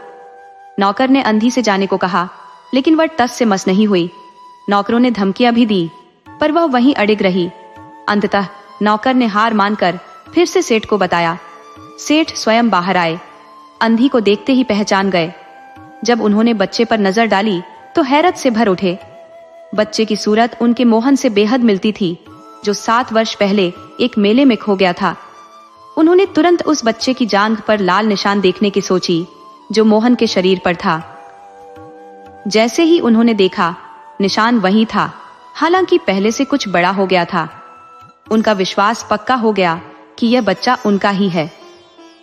नौकर ने अंधी से जाने को कहा, लेकिन वह टस से मस नहीं हुई। नौकरों ने धमकियां भी दी, पर वह वहीं अड़िग रही। अंततः नौकर ने हार मानकर फिर से सेठ को बताया। सेठ स्वयं बाहर आए, अंधी को देखते ही पहचान गए। जब उन्होंने बच्चे पर नजर डाली तो हैरत से भर उठे। बच्चे की सूरत उनके मोहन से बेहद मिलती थी, जो 7 वर्ष पहले एक मेले में खो गया था। उन्होंने तुरंत उस बच्चे की जांघ पर लाल निशान देखने की सोची, जो मोहन के शरीर पर था। जैसे ही उन्होंने देखा, निशान वही था, हालांकि पहले से कुछ बड़ा हो गया था। उनका विश्वास पक्का हो गया कि यह बच्चा उनका ही है।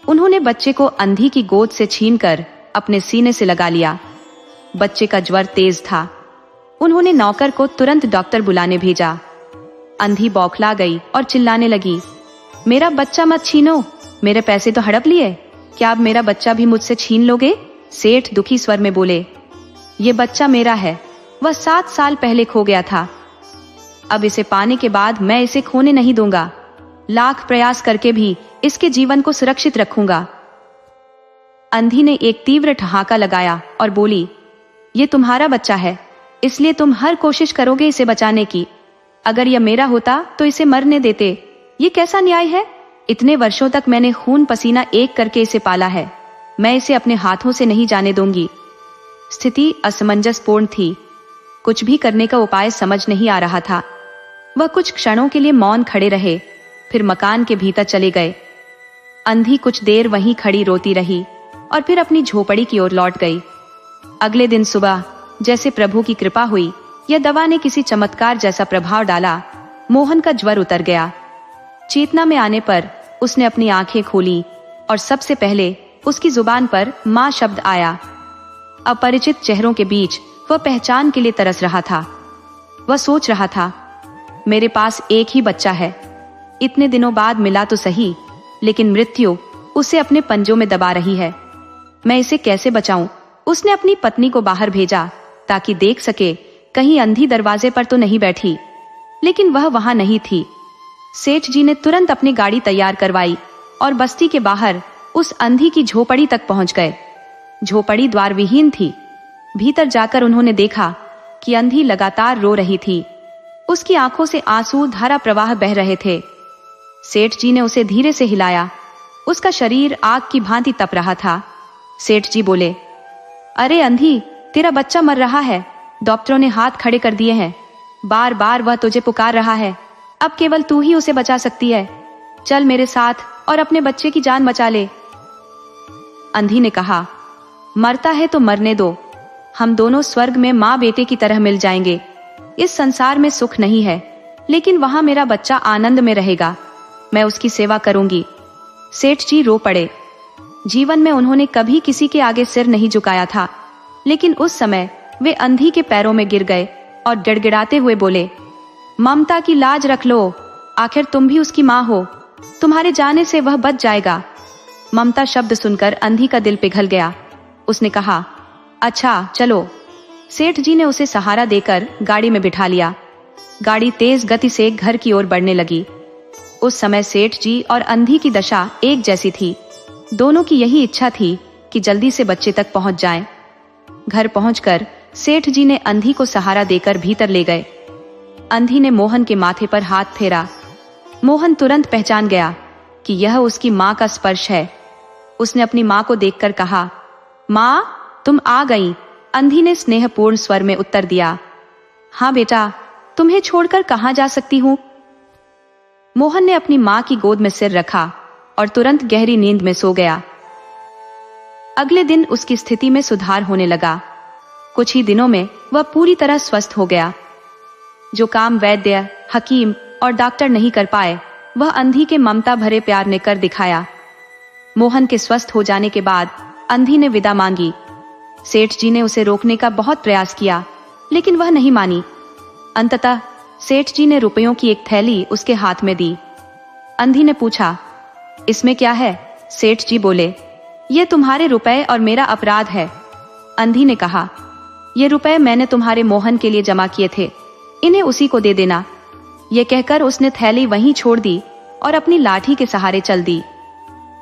उन्होंने बच्चे को अंधी की गोद से छीनकर अपने सीने से लगा लिया। बच्चे का ज्वर तेज था। उन्होंने नौकर को तुरंत डॉक्टर बुलाने भेजा। अंधी बौखला गई और चिल्लाने लगी, मेरा बच्चा मत छीनो, मेरे पैसे तो हड़प लिए, क्या अब मेरा बच्चा भी मुझसे छीन लोगे? सेठ दुखी स्वर में बोले, ये बच्चा मेरा है, वह 7 साल पहले खो गया था। अब इसे पाने के बाद मैं इसे खोने नहीं दूंगा। लाख प्रयास करके भी इसके जीवन को सुरक्षित रखूंगा। अंधी ने एक तीव्र ठहाका लगाया और बोली, ये तुम्हारा बच्चा है, इसलिए तुम हर कोशिश करोगे इसे बचाने की। अगर यह मेरा होता तो इसे मरने देते। ये कैसा न्याय है? इतने वर्षों तक मैंने खून पसीना एक करके इसे पाला है, मैं इसे अपने हाथों से नहीं जाने दूंगी। स्थिति असमंजसपूर्ण थी। कुछ भी करने का उपाय समझ नहीं आ रहा था। वह कुछ क्षणों के लिए मौन खड़े रहे, फिर मकान के भीतर चले गए। अंधी कुछ देर वहीं खड़ी रोती रही और फिर अपनी झोपड़ी की ओर लौट गई। अगले दिन सुबह जैसे प्रभु की कृपा हुई, यह दवा ने किसी चमत्कार जैसा प्रभाव डाला। मोहन का ज्वर उतर गया। चेतना में आने पर उसने अपनी आंखें खोली और सबसे पहले उसकी जुबान पर मां शब्द आया। अपरिचित चेहरों के बीच वह पहचान के लिए तरस रहा था। वह सोच रहा था, मेरे पास एक ही बच्चा है, इतने दिनों बाद मिला तो सही, लेकिन मृत्यु उसे अपने पंजों में दबा रही है। मैं इसे कैसे बचाऊं? उसने अपनी पत्नी को बाहर भेजा ताकि देख सके कहीं अंधी दरवाजे पर तो नहीं बैठी, लेकिन वह वहां नहीं थी। सेठ जी ने तुरंत अपनी गाड़ी तैयार करवाई और बस्ती के बाहर उस अंधी की झोपड़ी तक पहुंच गए। झोपड़ी द्वार विहीन थी। भीतर जाकर उन्होंने देखा कि अंधी लगातार रो रही थी। उसकी आंखों से आंसू धारा प्रवाह बह रहे थे। सेठ जी ने उसे धीरे से हिलाया। उसका शरीर आग की भांति तप रहा था। सेठ जी बोले, अरे अंधी, तेरा बच्चा मर रहा है, डॉक्टरों ने हाथ खड़े कर दिए हैं, बार बार वह तुझे पुकार रहा है, अब केवल तू ही उसे बचा सकती है। चल मेरे साथ और अपने बच्चे की जान बचा ले। अंधी ने कहा, मरता है तो मरने दो, हम दोनों स्वर्ग में माँ बेटे की तरह मिल जाएंगे। इस संसार में सुख नहीं है, लेकिन वहां मेरा बच्चा आनंद में रहेगा, मैं उसकी सेवा करूंगी। सेठ जी रो पड़े। जीवन में उन्होंने कभी किसी के आगे सिर नहीं झुकाया था, लेकिन उस समय वे अंधी के पैरों में गिर गए और गिड़गिड़ाते हुए बोले, ममता की लाज रख लो, आखिर तुम भी उसकी माँ हो, तुम्हारे जाने से वह बच जाएगा। ममता शब्द सुनकर अंधी का दिल पिघल गया। उसने कहा, अच्छा चलो। सेठ जी ने उसे सहारा देकर गाड़ी में बिठा लिया। गाड़ी तेज गति से घर की ओर बढ़ने लगी। उस समय सेठ जी और अंधी की दशा एक जैसी थी। दोनों की यही इच्छा थी कि जल्दी से बच्चे तक पहुंच जाएं। घर पहुंचकर सेठ जी ने अंधी को सहारा देकर भीतर ले गए। अंधी ने मोहन के माथे पर हाथ फेरा। मोहन तुरंत पहचान गया कि यह उसकी माँ का स्पर्श है। उसने अपनी माँ को देखकर कहा, माँ तुम आ गई। अंधी ने स्नेहपूर्ण स्वर में उत्तर दिया, हाँ बेटा, तुम्हें छोड़कर कहाँ जा सकती हूँ। मोहन ने अपनी माँ की गोद में सिर रखा और तुरंत गहरी नींद में सो गया। अगले दिन उसकी स्थिति में सुधार होने लगा। कुछ ही दिनों में वह पूरी तरह स्वस्थ हो गया। जो काम वैद्य, हकीम और डॉक्टर नहीं कर पाए, वह अंधी के ममता भरे प्यार ने कर दिखाया। मोहन के स्वस्थ हो जाने के बाद अंधी ने विदा मांगी। सेठ जी ने उसे रोकने का बहुत प्रयास किया, लेकिन वह नहीं मानी। अंततः सेठ जी ने रुपयों की एक थैली उसके हाथ में दी। अंधी ने पूछा, इसमें क्या है? सेठ जी बोले, ये तुम्हारे रुपए और मेरा अपराध है। अंधी ने कहा, ये रुपए मैंने तुम्हारे मोहन के लिए जमा किए थे, इन्हें उसी को दे देना। ये कहकर उसने थैली वहीं छोड़ दी और अपनी लाठी के सहारे चल दी।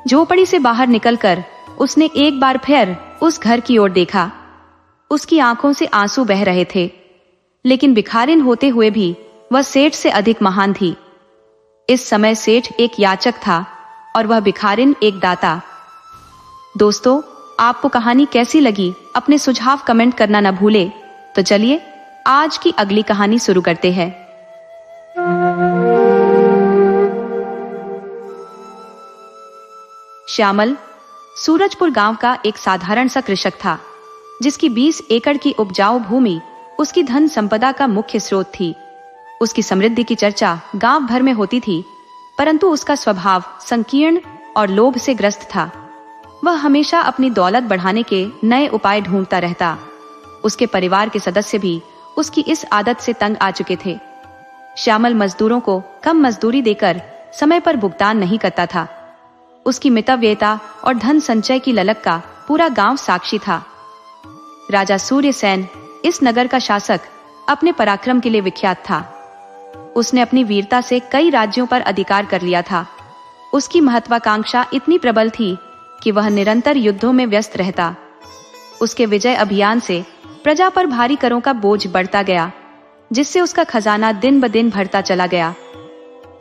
झोपड़ी से बाहर निकलकर उसने एक बार फिर उस घर की ओर देखा। उसकी आंखों से आंसू बह रहे थे, लेकिन भिखारिन होते हुए भी वह सेठ से अधिक महान थी। इस समय सेठ एक याचक था और वह भिखारिन एक दाता। दोस्तों, आपको कहानी कैसी लगी? अपने सुझाव कमेंट करना न भूले। तो चलिए आज की अगली कहानी शुरू करते हैं। श्यामल सूरजपुर गांव का एक साधारण सा कृषक था, जिसकी 20 एकड़ की उपजाऊ भूमि उसकी धन संपदा का मुख्य स्रोत थी। उसकी समृद्धि की चर्चा गांव भर में होती थी, परंतु उसका स्वभाव संकीर्ण और लोभ से ग्रस्त था। वह हमेशा अपनी दौलत बढ़ाने के नए उपाय ढूंढता रहता। उसके परिवार के सदस्य भी उसकी इस आदत से तंग आ चुके थे। श्यामल मजदूरों को कम मजदूरी देकर समय पर भुगतान नहीं करता था। उसकी मितव्ययता और धन संचय की ललक का पूरा गांव साक्षी था। राजा सूर्यसेन, इस नगर का शासक, अपने पराक्रम के लिए विख्यात था। उसने अपनी वीरता से कई राज्यों पर अधिकार कर लिया था। उसकी महत्वाकांक्षा इतनी प्रबल थी कि वह निरंतर युद्धों में व्यस्त रहता। उसके विजय अभियान से प्रजा पर भारी करों का बोझ बढ़ता गया, जिससे उसका खजाना दिन ब दिन भरता चला गया।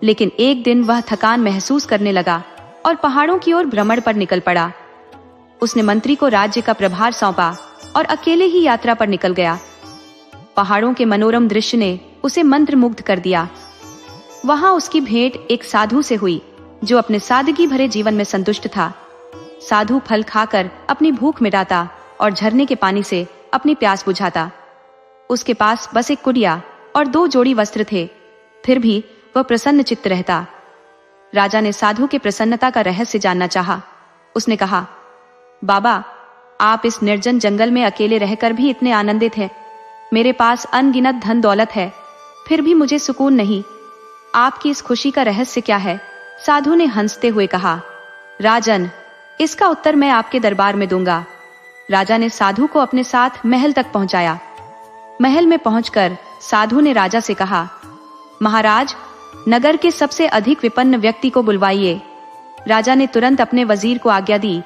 लेकिन एक दिन वह थकान महसूस करने लगा और पहाड़ों की ओर भ्रमण पर निकल पड़ा। उसने मंत्री को राज्य का प्रभार सौंपा और अकेले ही यात्रा पर निकल गया। पहाड़ों के मनोरम दृश्य ने उसे मंत्रमुग्ध कर दिया। वहां उसकी भेंट एक साधु से हुई, जो अपने सादगी भरे जीवन में संतुष्ट था। साधु फल खाकर अपनी भूख मिटाता और झरने के पानी से अपनी प्यास बुझाता। उसके पास बस एक कुटिया और 2 जोड़ी वस्त्र थे, फिर भी वह प्रसन्न चित्त रहता। राजा ने साधु के प्रसन्नता का रहस्य जानना चाहा। उसने कहा, बाबा, आप इस निर्जन जंगल में अकेले रहकर भी इतने आनंदित हैं। मेरे पास अनगिनत धन दौलत है, फिर भी मुझे सुकून नहीं। आपकी इस खुशी का रहस्य क्या है? साधु ने हंसते हुए कहा, राजन, इसका उत्तर मैं आपके दरबार में दूंगा। राजा ने साधु को अपने साथ महल तक पहुंचाया। महल में पहुंचकर साधु ने राजा से कहा, महाराज, नगर के सबसे अधिक विपन्न व्यक्ति को बुलवाइए। राजा ने तुरंत अपने वजीर को आज्ञा दी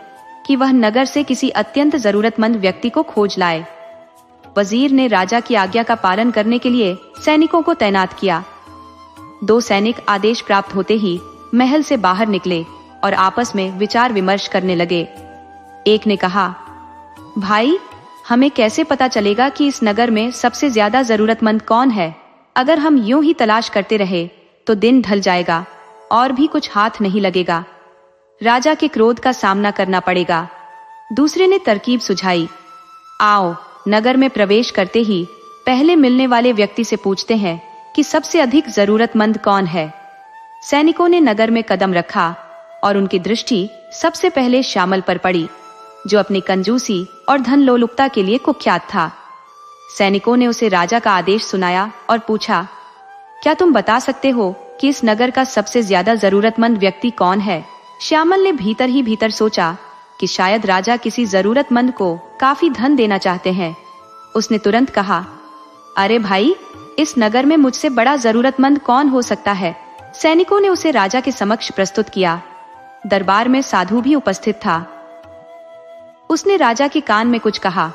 कि वह नगर से किसी अत्यंत जरूरतमंद व्यक्ति को खोज लाए। वजीर ने राजा की आज्ञा का पालन करने के लिए सैनिकों को तैनात किया। 2 सैनिक आदेश प्राप्त होते ही महल से बाहर निकले और आपस में विचार विमर्श करने लगे। एक ने कहा, भाई, हमें कैसे पता चलेगा कि इस नगर में सबसे ज्यादा जरूरतमंद कौन है? अगर हम यूं ही तलाश करते रहे तो दिन ढल जाएगा और भी कुछ हाथ नहीं लगेगा। राजा के क्रोध का सामना करना पड़ेगा। दूसरे ने तरकीब सुझाई, आओ, नगर में प्रवेश करते ही पहले मिलने वाले व्यक्ति से पूछते हैं कि सबसे अधिक जरूरतमंद कौन है। सैनिकों ने नगर में कदम रखा और उनकी दृष्टि सबसे पहले श्यामल पर पड़ी, जो अपनी कंजूसी और धन लोलुपता के लिए कुख्यात था। सैनिकों ने उसे राजा का आदेश सुनाया और पूछा, क्या तुम बता सकते हो कि इस नगर का सबसे ज्यादा जरूरतमंद व्यक्ति कौन है? श्यामल ने भीतर ही भीतर सोचा कि शायद राजा किसी जरूरतमंद को काफी धन देना चाहते हैं। उसने तुरंत कहा, अरे भाई, इस नगर में मुझसे बड़ा जरूरतमंद कौन हो सकता है? सैनिकों ने उसे राजा के समक्ष प्रस्तुत किया। दरबार में साधु भी उपस्थित था। उसने राजा के कान में कुछ कहा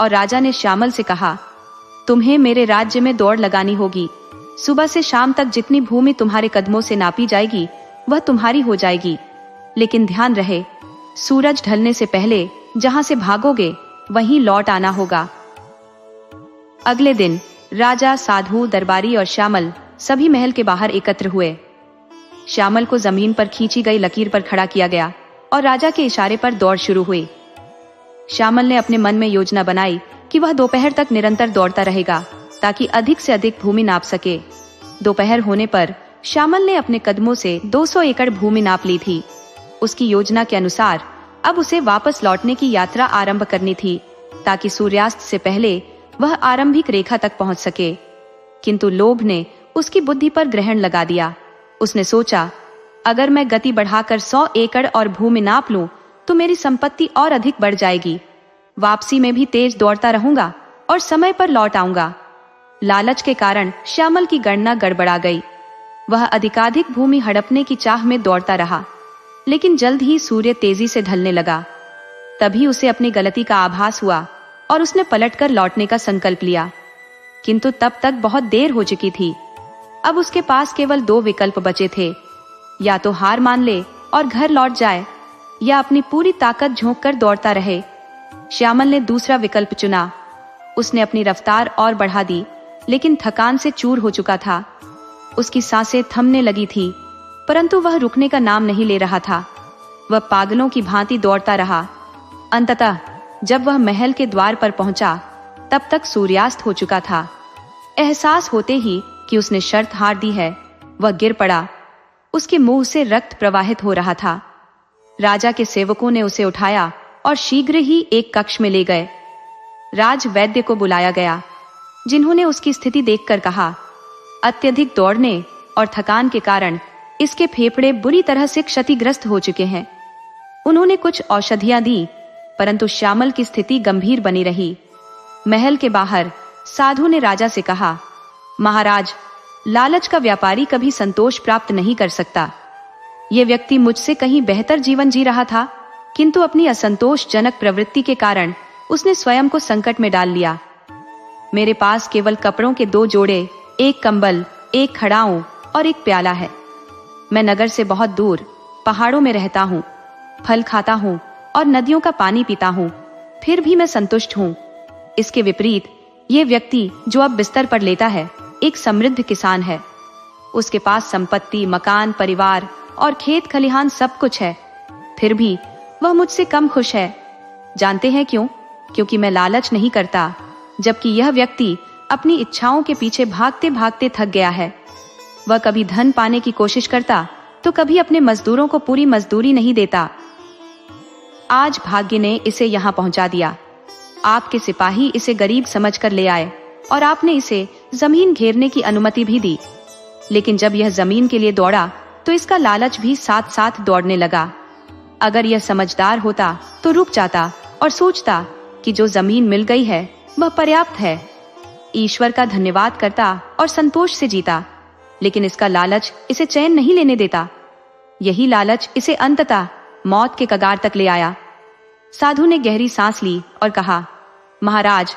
और राजा ने श्यामल से कहा, तुम्हें मेरे राज्य में दौड़ लगानी होगी। सुबह से शाम तक जितनी भूमि तुम्हारे कदमों से नापी जाएगी वह तुम्हारी हो जाएगी। लेकिन ध्यान रहे, सूरज ढलने से पहले जहां से भागोगे वहीं लौट आना होगा। अगले दिन राजा, साधु, दरबारी और श्यामल सभी महल के बाहर एकत्र हुए। श्यामल को जमीन पर खींची गई लकीर पर खड़ा किया गया और राजा के इशारे पर दौड़ शुरू हुई। श्यामल ने अपने मन में योजना बनाई कि वह दोपहर तक निरंतर दौड़ता रहेगा ताकि अधिक से अधिक भूमि नाप सके। दोपहर होने पर श्यामल ने अपने कदमों से 200 एकड़ भूमि नाप ली थी। उसकी योजना के अनुसार अब उसे वापस लौटने की यात्रा आरंभ करनी थी ताकि सूर्यास्त से पहले वह आरंभिक रेखा तक पहुंच सके। किंतु लोभ ने उसकी बुद्धि पर ग्रहण लगा दिया। उसने सोचा, अगर मैं गति बढ़ाकर 100 एकड़ और भूमि नाप लूं तो मेरी संपत्ति और अधिक बढ़ जाएगी। वापसी में भी तेज दौड़ता रहूंगा और समय पर लौट आऊंगा। लालच के कारण श्यामल की गणना गड़बड़ा गई। वह अधिकाधिक भूमि हड़पने की चाह में दौड़ता रहा, लेकिन जल्द ही सूर्य तेजी से ढलने लगा। तभी उसे अपनी गलती का आभास हुआ और उसने पलटकर लौटने का संकल्प लिया। किंतु तब तक बहुत देर हो चुकी थी। अब उसके पास केवल 2 विकल्प बचे थे, या तो हार मान ले और घर लौट जाए, या अपनी पूरी ताकत झोंककर दौड़ता रहे। श्यामल ने दूसरा विकल्प चुना। उसने अपनी रफ्तार और बढ़ा दी, लेकिन थकान से चूर हो चुका था। उसकी सांसें थमने लगी थी, परंतु वह रुकने का नाम नहीं ले रहा था। वह पागलों की भांति दौड़ता रहा। अंततः जब वह महल के द्वार पर पहुंचा, तब तक सूर्यास्त हो चुका था। एहसास होते ही कि उसने शर्त हार दी है, वह गिर पड़ा। उसके मुंह से रक्त प्रवाहित हो रहा था। राजा के सेवकों ने उसे उठाया और शीघ्र ही एक कक्ष में ले गए। राज वैद्य को बुलाया गया, जिन्होंने उसकी स्थिति देखकर कहा, अत्यधिक दौड़ने और थकान के कारण इसके फेफड़े बुरी तरह से क्षतिग्रस्त हो चुके हैं। उन्होंने कुछ औषधियां दी, परंतु श्यामल की स्थिति गंभीर बनी रही। महल के बाहर साधु ने राजा से कहा, महाराज, लालच का व्यापारी कभी संतोष प्राप्त नहीं कर सकता। यह व्यक्ति मुझसे कहीं बेहतर जीवन जी रहा था, किंतु अपनी असंतोषजनक प्रवृत्ति के कारण उसने स्वयं को संकट में डाल लिया। मेरे पास केवल कपड़ों के 2 जोड़े, एक कंबल, एक खड़ाऊं और एक प्याला है। मैं नगर से बहुत दूर पहाड़ों में रहता हूँ, फल खाता हूँ और नदियों का पानी पीता हूँ, फिर भी मैं संतुष्ट हूँ। इसके विपरीत ये व्यक्ति जो अब बिस्तर पर लेटा है, एक समृद्ध किसान है। उसके पास संपत्ति, मकान, परिवार और खेत खलिहान सब कुछ है, फिर भी वह मुझसे कम खुश है। जानते हैं क्यों? क्योंकि मैं लालच नहीं करता, जबकि यह व्यक्ति अपनी इच्छाओं के पीछे भागते भागते थक गया है। वह कभी धन पाने की कोशिश करता तो कभी अपने मजदूरों को पूरी मजदूरी नहीं देता। आज भाग्य ने इसे यहाँ पहुंचा दिया। आपके सिपाही इसे गरीब समझकर ले आए और आपने इसे जमीन घेरने की अनुमति भी दी। लेकिन जब यह जमीन के लिए दौड़ा तो इसका लालच भी साथ साथ दौड़ने लगा। अगर यह समझदार होता तो रुक जाता और सोचता कि जो जमीन मिल गई है वह पर्याप्त है, ईश्वर का धन्यवाद करता और संतोष से जीता। लेकिन इसका लालच इसे चैन नहीं लेने देता। यही लालच इसे अंततः मौत के कगार तक ले आया। साधु ने गहरी सांस ली और कहा, महाराज,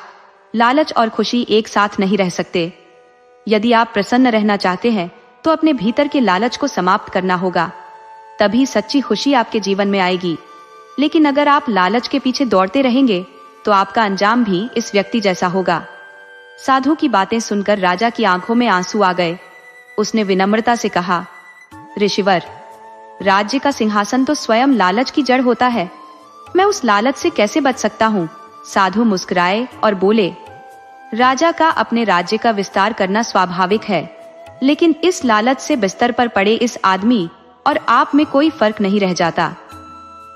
लालच और खुशी एक साथ नहीं रह सकते। यदि आप प्रसन्न रहना चाहते हैं तो अपने भीतर के लालच को समाप्त करना होगा, तभी सच्ची खुशी आपके जीवन में आएगी। लेकिन अगर आप लालच के पीछे दौड़ते रहेंगे तो आपका अंजाम भी इस व्यक्ति जैसा होगा। साधु की बातें सुनकर राजा की आंखों में आंसू आ गए। उसने विनम्रता से कहा, ऋषिवर, राज्य का सिंहासन तो स्वयं लालच की जड़ होता है। मैं उस लालच से कैसे बच सकता हूँ? साधु मुस्कुराए और बोले, राजा का अपने राज्य का विस्तार करना स्वाभाविक है, लेकिन इस लालच से बिस्तर पर पड़े इस आदमी और आप में कोई फर्क नहीं रह जाता।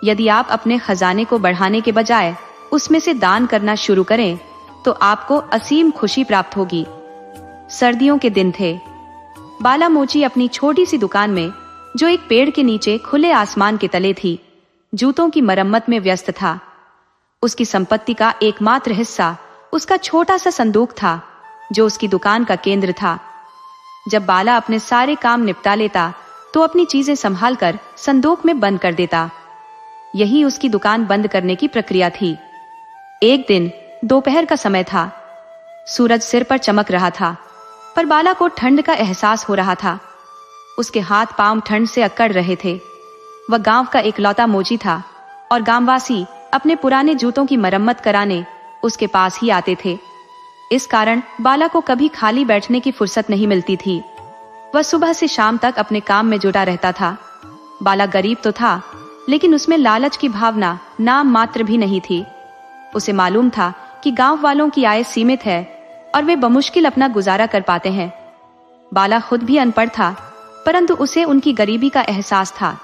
यदि आप अपने खजाने को बढ़ाने के बजाय उसमें से दान करना शुरू करें तो आपको असीम खुशी प्राप्त होगी। सर्दियों के दिन थे। बाला मोची अपनी छोटी सी दुकान में, जो एक पेड़ के नीचे खुले आसमान के तले थी, जूतों की मरम्मत में व्यस्त था। उसकी संपत्ति का एकमात्र हिस्सा उसका छोटा सा संदूक था, जो उसकी दुकान का केंद्र था। जब बाला अपने सारे काम निपटा लेता तो अपनी चीजें संभाल कर संदूक में बंद कर देता। यही उसकी दुकान बंद करने की प्रक्रिया थी। एक दिन दोपहर का समय था। सूरज सिर पर चमक रहा था, पर बाला को ठंड का एहसास हो रहा था। उसके हाथ पांव ठंड से अकड़ रहे थे। वह गांव का इकलौता मोची था और गांववासी अपने पुराने जूतों की मरम्मत कराने उसके पास ही आते थे। इस कारण बाला को कभी खाली बैठने की फुर्सत नहीं मिलती थी। वह सुबह से शाम तक अपने काम में जुटा रहता था। बाला गरीब तो था, लेकिन उसमें लालच की भावना नाम मात्र भी नहीं थी। उसे मालूम था कि गांव वालों की आय सीमित है और वे बमुश्किल अपना गुजारा कर पाते हैं। बाला खुद भी अनपढ़ था, परंतु उसे उनकी गरीबी का एहसास था।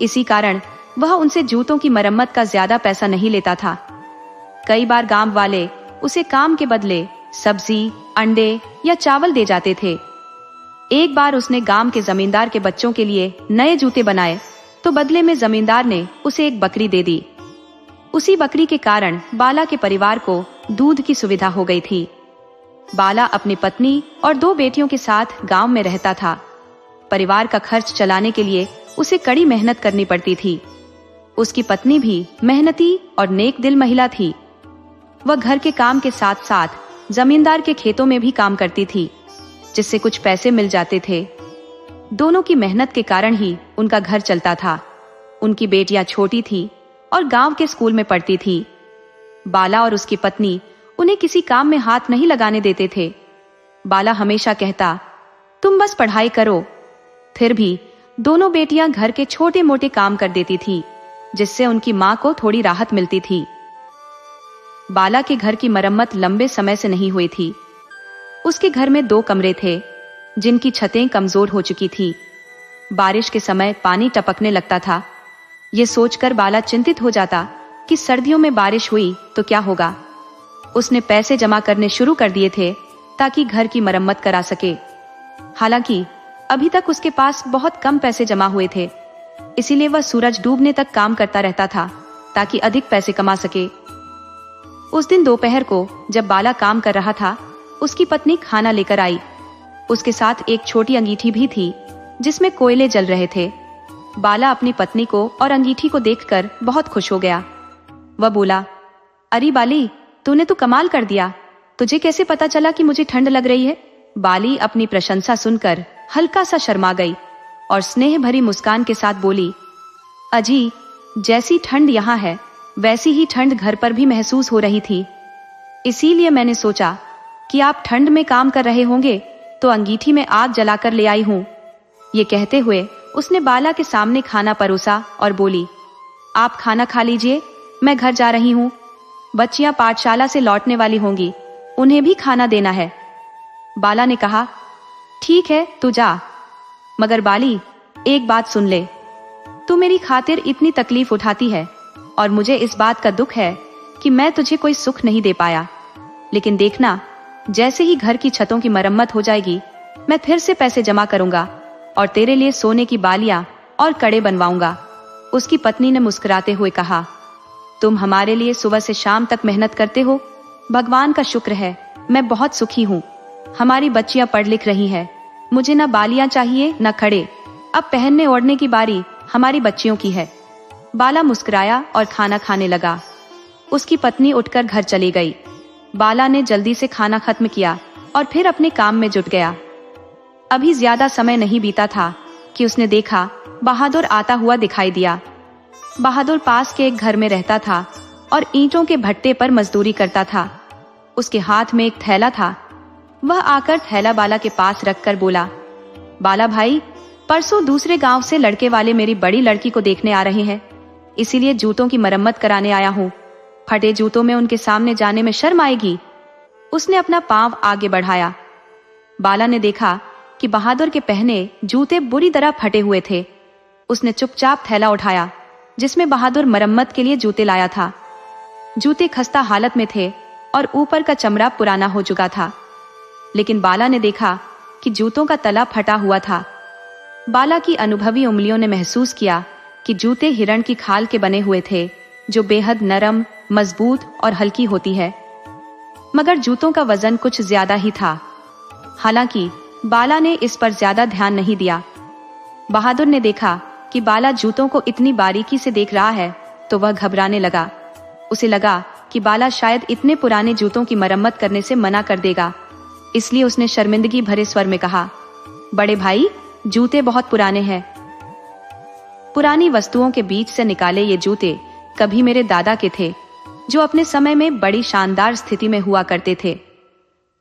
इसी कारण वह उनसे जूतों की मरम्मत का ज्यादा पैसा नहीं लेता था। कई बार गांव वाले उसे काम के बदले सब्जी, अंडे या चावल दे जाते थे। एक बार उसने गांव के जमींदार के बच्चों के लिए नए जूते बनाए तो बदले में जमींदार ने उसे एक बकरी दे दी। उसी बकरी के कारण बाला के परिवार को दूध की सुविधा हो गई थी। बाला अपनी पत्नी और 2 बेटियों के साथ गांव में रहता था। परिवार का खर्च चलाने के लिए उसे कड़ी मेहनत करनी पड़ती थी। उसकी पत्नी भी मेहनती और नेक दिल महिला थी। वह घर के काम के साथ साथ जमींदार के खेतों में भी काम करती थी, जिससे कुछ पैसे मिल जाते थे। दोनों की मेहनत के कारण ही उनका घर चलता था। उनकी बेटियां छोटी थी और गांव के स्कूल में पढ़ती थी। बाला और उसकी पत्नी उन्हें किसी काम में हाथ नहीं लगाने देते थे। बाला हमेशा कहता, तुम बस पढ़ाई करो। फिर भी दोनों बेटियां घर के छोटे मोटे काम कर देती थी, जिससे उनकी मां को थोड़ी राहत मिलती थी। बाला के घर की मरम्मत लंबे समय से नहीं हुई थी। उसके घर में 2 कमरे थे, जिनकी छतें कमजोर हो चुकी थी। बारिश के समय पानी टपकने लगता था। ये सोचकर बाला चिंतित हो जाता कि सर्दियों में बारिश हुई तो क्या होगा। उसने पैसे जमा करने शुरू कर दिए थे ताकि घर की मरम्मत करा सके। हालांकि अभी तक उसके पास बहुत कम पैसे जमा हुए थे, इसीलिए वह सूरज डूबने तक काम करता रहता था ताकि अधिक पैसे कमा सके। उस दिन दोपहर को जब बाला काम कर रहा था, उसकी पत्नी खाना लेकर आई। उसके साथ एक छोटी अंगीठी भी थी जिसमें कोयले जल रहे थे। बाला अपनी पत्नी को और अंगीठी को देखकर बहुत खुश हो गया। वह बोला, अरे बाली, तूने तो कमाल कर दिया। तुझे कैसे पता चला कि मुझे ठंड लग रही है? बाली अपनी प्रशंसा सुनकर हल्का सा शर्मा गई और स्नेह भरी मुस्कान के साथ बोली, अजी, जैसी ठंड यहाँ है वैसी ही ठंड घर पर भी महसूस हो रही थी। इसीलिए मैंने सोचा कि आप ठंड में काम कर रहे होंगे तो अंगीठी में आग जलाकर ले आई हूँ। ये कहते हुए उसने बाला के सामने खाना परोसा और बोली, आप खाना खा लीजिए, मैं घर जा रही हूँ। बच्चियां पाठशाला से लौटने वाली होंगी, उन्हें भी खाना देना है। बाला ने कहा, ठीक है तू जा, मगर बाली एक बात सुन ले, तू मेरी खातिर इतनी तकलीफ उठाती है और मुझे इस बात का दुख है कि मैं तुझे कोई सुख नहीं दे पाया। लेकिन देखना, जैसे ही घर की छतों की मरम्मत हो जाएगी मैं फिर से पैसे जमा करूंगा और तेरे लिए सोने की बालियां और कड़े बनवाऊंगा। उसकी पत्नी ने मुस्कुराते हुए कहा, तुम हमारे लिए सुबह से शाम तक मेहनत करते हो, भगवान का शुक्र है, मैं बहुत सुखी हूँ। हमारी बच्चियां पढ़ लिख रही हैं, मुझे ना बालियां चाहिए ना खड़े, अब पहनने ओढ़ने की बारी हमारी बच्चियों की है। बाला मुस्कुराया और खाना खाने लगा। उसकी पत्नी उठकर घर चली गई। बाला ने जल्दी से खाना खत्म किया और फिर अपने काम में जुट गया। अभी ज्यादा समय नहीं बीता था कि उसने देखा बहादुर आता हुआ दिखाई दिया। बहादुर पास के एक घर में रहता था और ईंटों के भट्टे पर मजदूरी करता था। उसके हाथ में एक थैला था। वह आकर थैला बाला के पास रखकर बोला, बाला भाई, परसों दूसरे गांव से लड़के वाले मेरी बड़ी लड़की को देखने आ रहे हैं, इसीलिए जूतों की मरम्मत कराने आया हूँ। फटे जूतों में उनके सामने जाने में शर्म आएगी। उसने अपना पांव आगे बढ़ाया। बाला ने देखा कि बहादुर के पहने जूते बुरी तरह फटे हुए थे। उसने चुपचाप थैला उठाया जिसमें बहादुर मरम्मत के लिए जूते लाया था। जूते खस्ता हालत में थे और ऊपर का चमड़ा पुराना हो चुका था, लेकिन बाला ने देखा कि जूतों का तला फटा हुआ था। बाला की अनुभवी उंगलियों ने महसूस किया कि जूते हिरण की खाल के बने हुए थे, जो बेहद नरम, मजबूत और हल्की होती है। मगर जूतों का वजन कुछ ज्यादा ही था। हालांकि बाला ने इस पर ज्यादा ध्यान नहीं दिया। बहादुर ने देखा कि बाला जूतों को इतनी बारीकी से देख रहा है तो वह घबराने लगा। उसे लगा कि बाला शायद इतने पुराने जूतों की मरम्मत करने से मना कर देगा, इसलिए उसने शर्मिंदगी भरे स्वर में कहा, बड़े भाई, जूते बहुत पुराने हैं। पुरानी वस्तुओं के बीच से निकाले ये जूते कभी मेरे दादा के थे, जो अपने समय में बड़ी शानदार स्थिति में हुआ करते थे।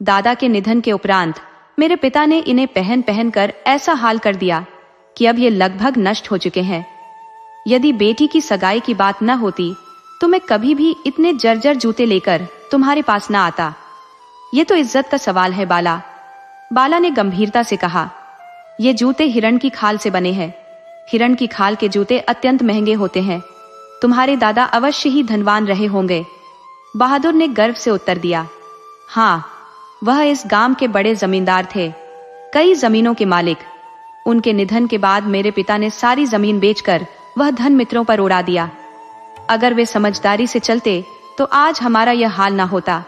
दादा के निधन के उपरांत मेरे पिता ने इन्हें पहन पहन कर ऐसा हाल कर दिया कि अब ये लगभग नष्ट हो चुके हैं। यदि बेटी की सगाई की बात न होती तो मैं कभी भी इतने जर्जर जूते लेकर तुम्हारे पास न आता। ये तो इज्जत का सवाल है बाला। बाला ने गंभीरता से कहा, ये जूते हिरण की खाल से बने हैं। हिरण की खाल के जूते अत्यंत महंगे होते हैं। तुम्हारे दादा अवश्य ही धनवान रहे होंगे। बहादुर ने गर्व से उत्तर दिया, हाँ, वह इस गांव के बड़े जमींदार थे, कई जमीनों के मालिक। उनके निधन के बाद मेरे पिता ने सारी जमीन बेचकर वह धन मित्रों पर उड़ा दिया। अगर वे समझदारी से चलते तो आज हमारा यह हाल ना होता।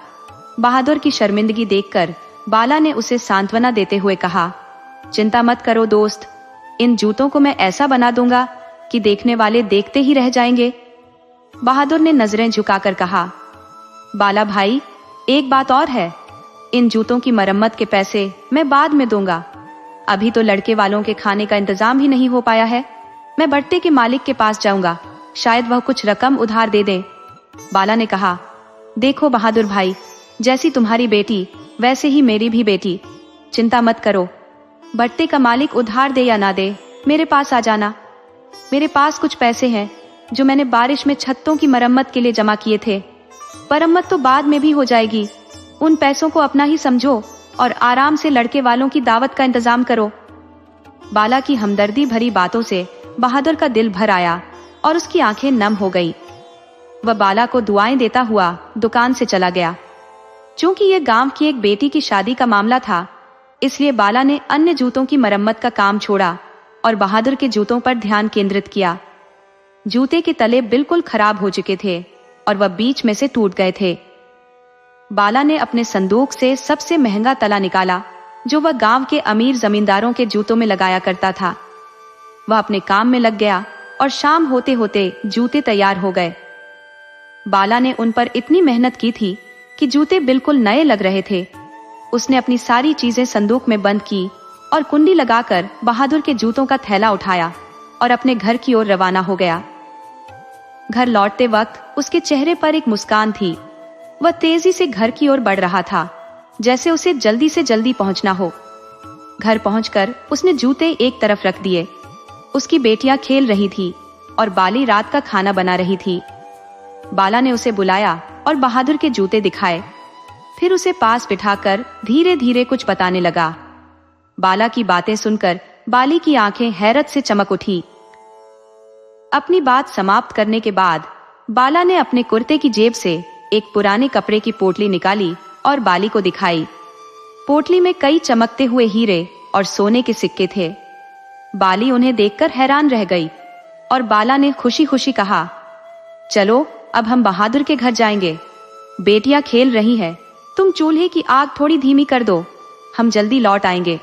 बहादुर की शर्मिंदगी देखकर बाला ने उसे सांत्वना देते हुए कहा, चिंता मत करो दोस्त, इन जूतों को मैं ऐसा बना दूंगा कि देखने वाले देखते ही रह जाएंगे। बहादुर ने नजरें झुकाकर कहा, बाला भाई, एक बात और है, इन जूतों की मरम्मत के पैसे मैं बाद में दूंगा। अभी तो लड़के वालों के खाने का इंतजाम ही नहीं हो पाया है। मैं भट्टे के मालिक के पास जाऊंगा, शायद वह कुछ रकम उधार दे दें। बाला ने कहा, देखो बहादुर भाई, जैसी तुम्हारी बेटी वैसे ही मेरी भी बेटी। चिंता मत करो, भट्टे का मालिक उधार दे या ना दे, मेरे पास आ जाना। मेरे पास कुछ पैसे हैं जो मैंने बारिश में छत्तों की मरम्मत के लिए जमा किए थे। मरम्मत तो बाद में भी हो जाएगी। उन पैसों को अपना ही समझो और आराम से लड़के वालों की दावत का इंतजाम करो। बाला की हमदर्दी भरी बातों से बहादुर का दिल भर आया और उसकी आंखें नम हो गई। वह बाला को दुआएं देता हुआ दुकान से चला गया। चूंकि यह गांव की एक बेटी की शादी का मामला था, इसलिए बाला ने अन्य जूतों की मरम्मत का काम छोड़ा और बहादुर के जूतों पर ध्यान केंद्रित किया। जूते के तले बिल्कुल खराब हो चुके थे और वह बीच में से टूट गए थे। बाला ने अपने संदूक से सबसे महंगा तला निकाला, जो वह गांव के अमीर जमींदारों के जूतों में लगाया करता था। वह अपने काम में लग गया और शाम होते होते जूते तैयार हो गए। बाला ने उन पर इतनी मेहनत की थी कि जूते बिल्कुल नए लग रहे थे। उसने अपनी सारी चीजें संदूक में बंद की और कुंडी लगाकर बहादुर के जूतों का थैला उठाया और अपने घर की ओर रवाना हो गया। घर लौटते वक्त उसके चेहरे पर एक मुस्कान थी। वह तेजी से घर की ओर बढ़ रहा था, जैसे उसे जल्दी से जल्दी पहुंचना हो। घर पहुंचकर उसने जूते एक तरफ रख दिए। उसकी बेटियां खेल रही थी और बाली रात का खाना बना रही थी। बाला ने उसे बुलाया और बहादुर के जूते दिखाए। फिर उसे पास बिठाकर धीरे धीरे कुछ बताने लगा। बाला की बातें सुनकर बाली की आंखें हैरत से चमक उठी। अपनी बात समाप्त करने के बाद बाला ने अपने कुर्ते की जेब से एक पुराने कपड़े की पोटली निकाली और बाली को दिखाई। पोटली में कई चमकते हुए हीरे और सोने के सिक्के थे। बाली उन्हें देखकर हैरान रह गई और बाला ने खुशी खुशी कहा, चलो अब हम बहादुर के घर जाएंगे। बेटियां खेल रही हैं, तुम चूल्हे की आग थोड़ी धीमी कर दो, हम जल्दी लौट आएंगे।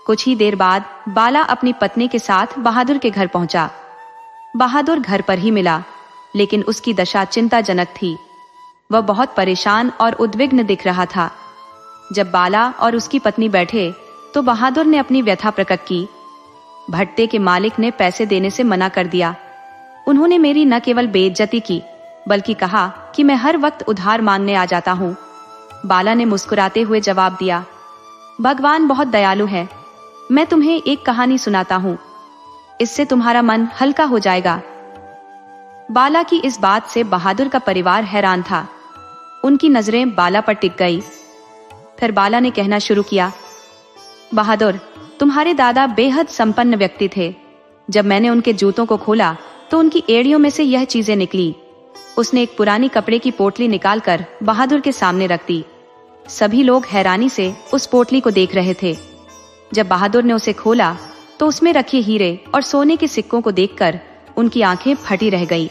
कुछ ही देर बाद बाला अपनी पत्नी के साथ बहादुर के घर पहुंचा। बहादुर घर पर ही मिला, लेकिन उसकी दशा चिंताजनक थी। वह बहुत परेशान और उद्विग्न दिख रहा था। जब बाला और उसकी पत्नी बैठे तो बहादुर ने अपनी व्यथा प्रकट की। भट्टे के मालिक ने पैसे देने से मना कर दिया। उन्होंने मेरी न केवल बेइज्जती की, बल्कि कहा कि मैं हर वक्त उधार मांगने आ जाता हूँ। बाला ने मुस्कुराते हुए जवाब दिया, भगवान बहुत दयालु है। मैं तुम्हें एक कहानी सुनाता हूँ, इससे तुम्हारा मन हल्का हो जाएगा। बाला की इस बात से बहादुर का परिवार हैरान था। उनकी नजरें बाला पर टिक गई। फिर बाला ने कहना शुरू किया, बहादुर, तुम्हारे दादा बेहद संपन्न व्यक्ति थे। जब मैंने उनके जूतों को खोला तो उनकी एड़ियों में से यह चीजें निकली। उसने एक पुरानी कपड़े की पोटली निकालकर बहादुर के सामने रख दी। सभी लोग हैरानी से उस पोटली को देख रहे थे। जब बहादुर ने उसे खोला तो उसमें रखे हीरे और सोने के सिक्कों को देखकर उनकी आंखें फटी रह गई।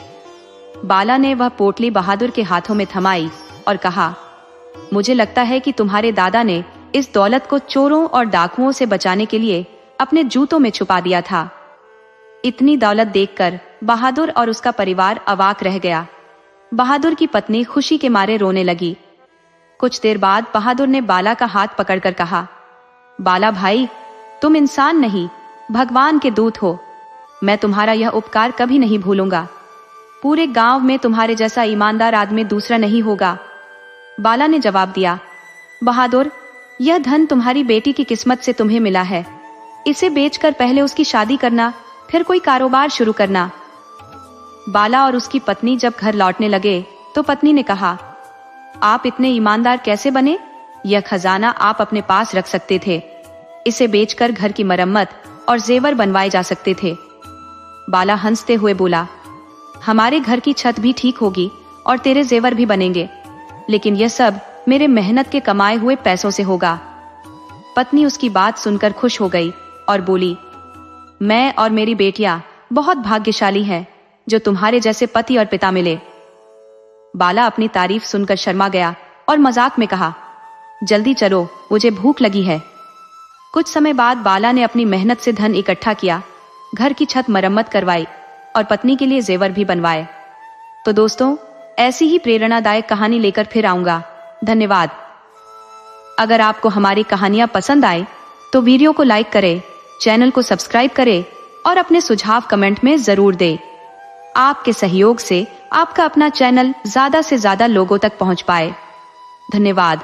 बाला ने वह पोटली बहादुर के हाथों में थमाई और कहा, मुझे लगता है कि तुम्हारे दादा ने इस दौलत को चोरों और डाकुओं से बचाने के लिए अपने जूतों में छुपा दिया था। इतनी दौलत देखकर बहादुर और उसका परिवार अवाक रह गया। बहादुर की पत्नी खुशी के मारे रोने लगी। कुछ देर बाद बहादुर ने बाला का हाथ पकड़कर कहा, बाला भाई, तुम इंसान नहीं, भगवान के दूत हो। मैं तुम्हारा यह उपकार कभी नहीं भूलूंगा। पूरे गांव में तुम्हारे जैसा ईमानदार आदमी दूसरा नहीं होगा। बाला ने जवाब दिया, बहादुर, यह धन तुम्हारी बेटी की किस्मत से तुम्हें मिला है। इसे बेचकर पहले उसकी शादी करना, फिर कोई कारोबार शुरू करना। बाला और उसकी पत्नी जब घर लौटने लगे तो पत्नी ने कहा, आप इतने ईमानदार कैसे बने? यह खजाना आप अपने पास रख सकते थे। इसे बेचकर घर की मरम्मत और जेवर बनवाए जा सकते थे। बाला हंसते हुए बोला, हमारे घर की छत भी ठीक होगी और तेरे जेवर भी बनेंगे, लेकिन यह सब मेरे मेहनत के कमाए हुए पैसों से होगा। पत्नी उसकी बात सुनकर खुश हो गई और बोली, मैं और मेरी बेटियां बहुत भाग्यशाली हैं जो तुम्हारे जैसे पति और पिता मिले। बाला अपनी तारीफ सुनकर शर्मा गया और मजाक में कहा, जल्दी चलो, मुझे भूख लगी है। कुछ समय बाद बाला ने अपनी मेहनत से धन इकट्ठा किया, घर की छत मरम्मत करवाई और पत्नी के लिए जेवर भी बनवाए। तो दोस्तों, ऐसी ही प्रेरणादायक कहानी लेकर फिर आऊंगा। धन्यवाद। अगर आपको हमारी कहानियां पसंद आए तो वीडियो को लाइक करें, चैनल को सब्सक्राइब करें और अपने सुझाव कमेंट में जरूर दें। आपके सहयोग से आपका अपना चैनल ज्यादा से ज्यादा लोगों तक पहुंच पाए। धन्यवाद।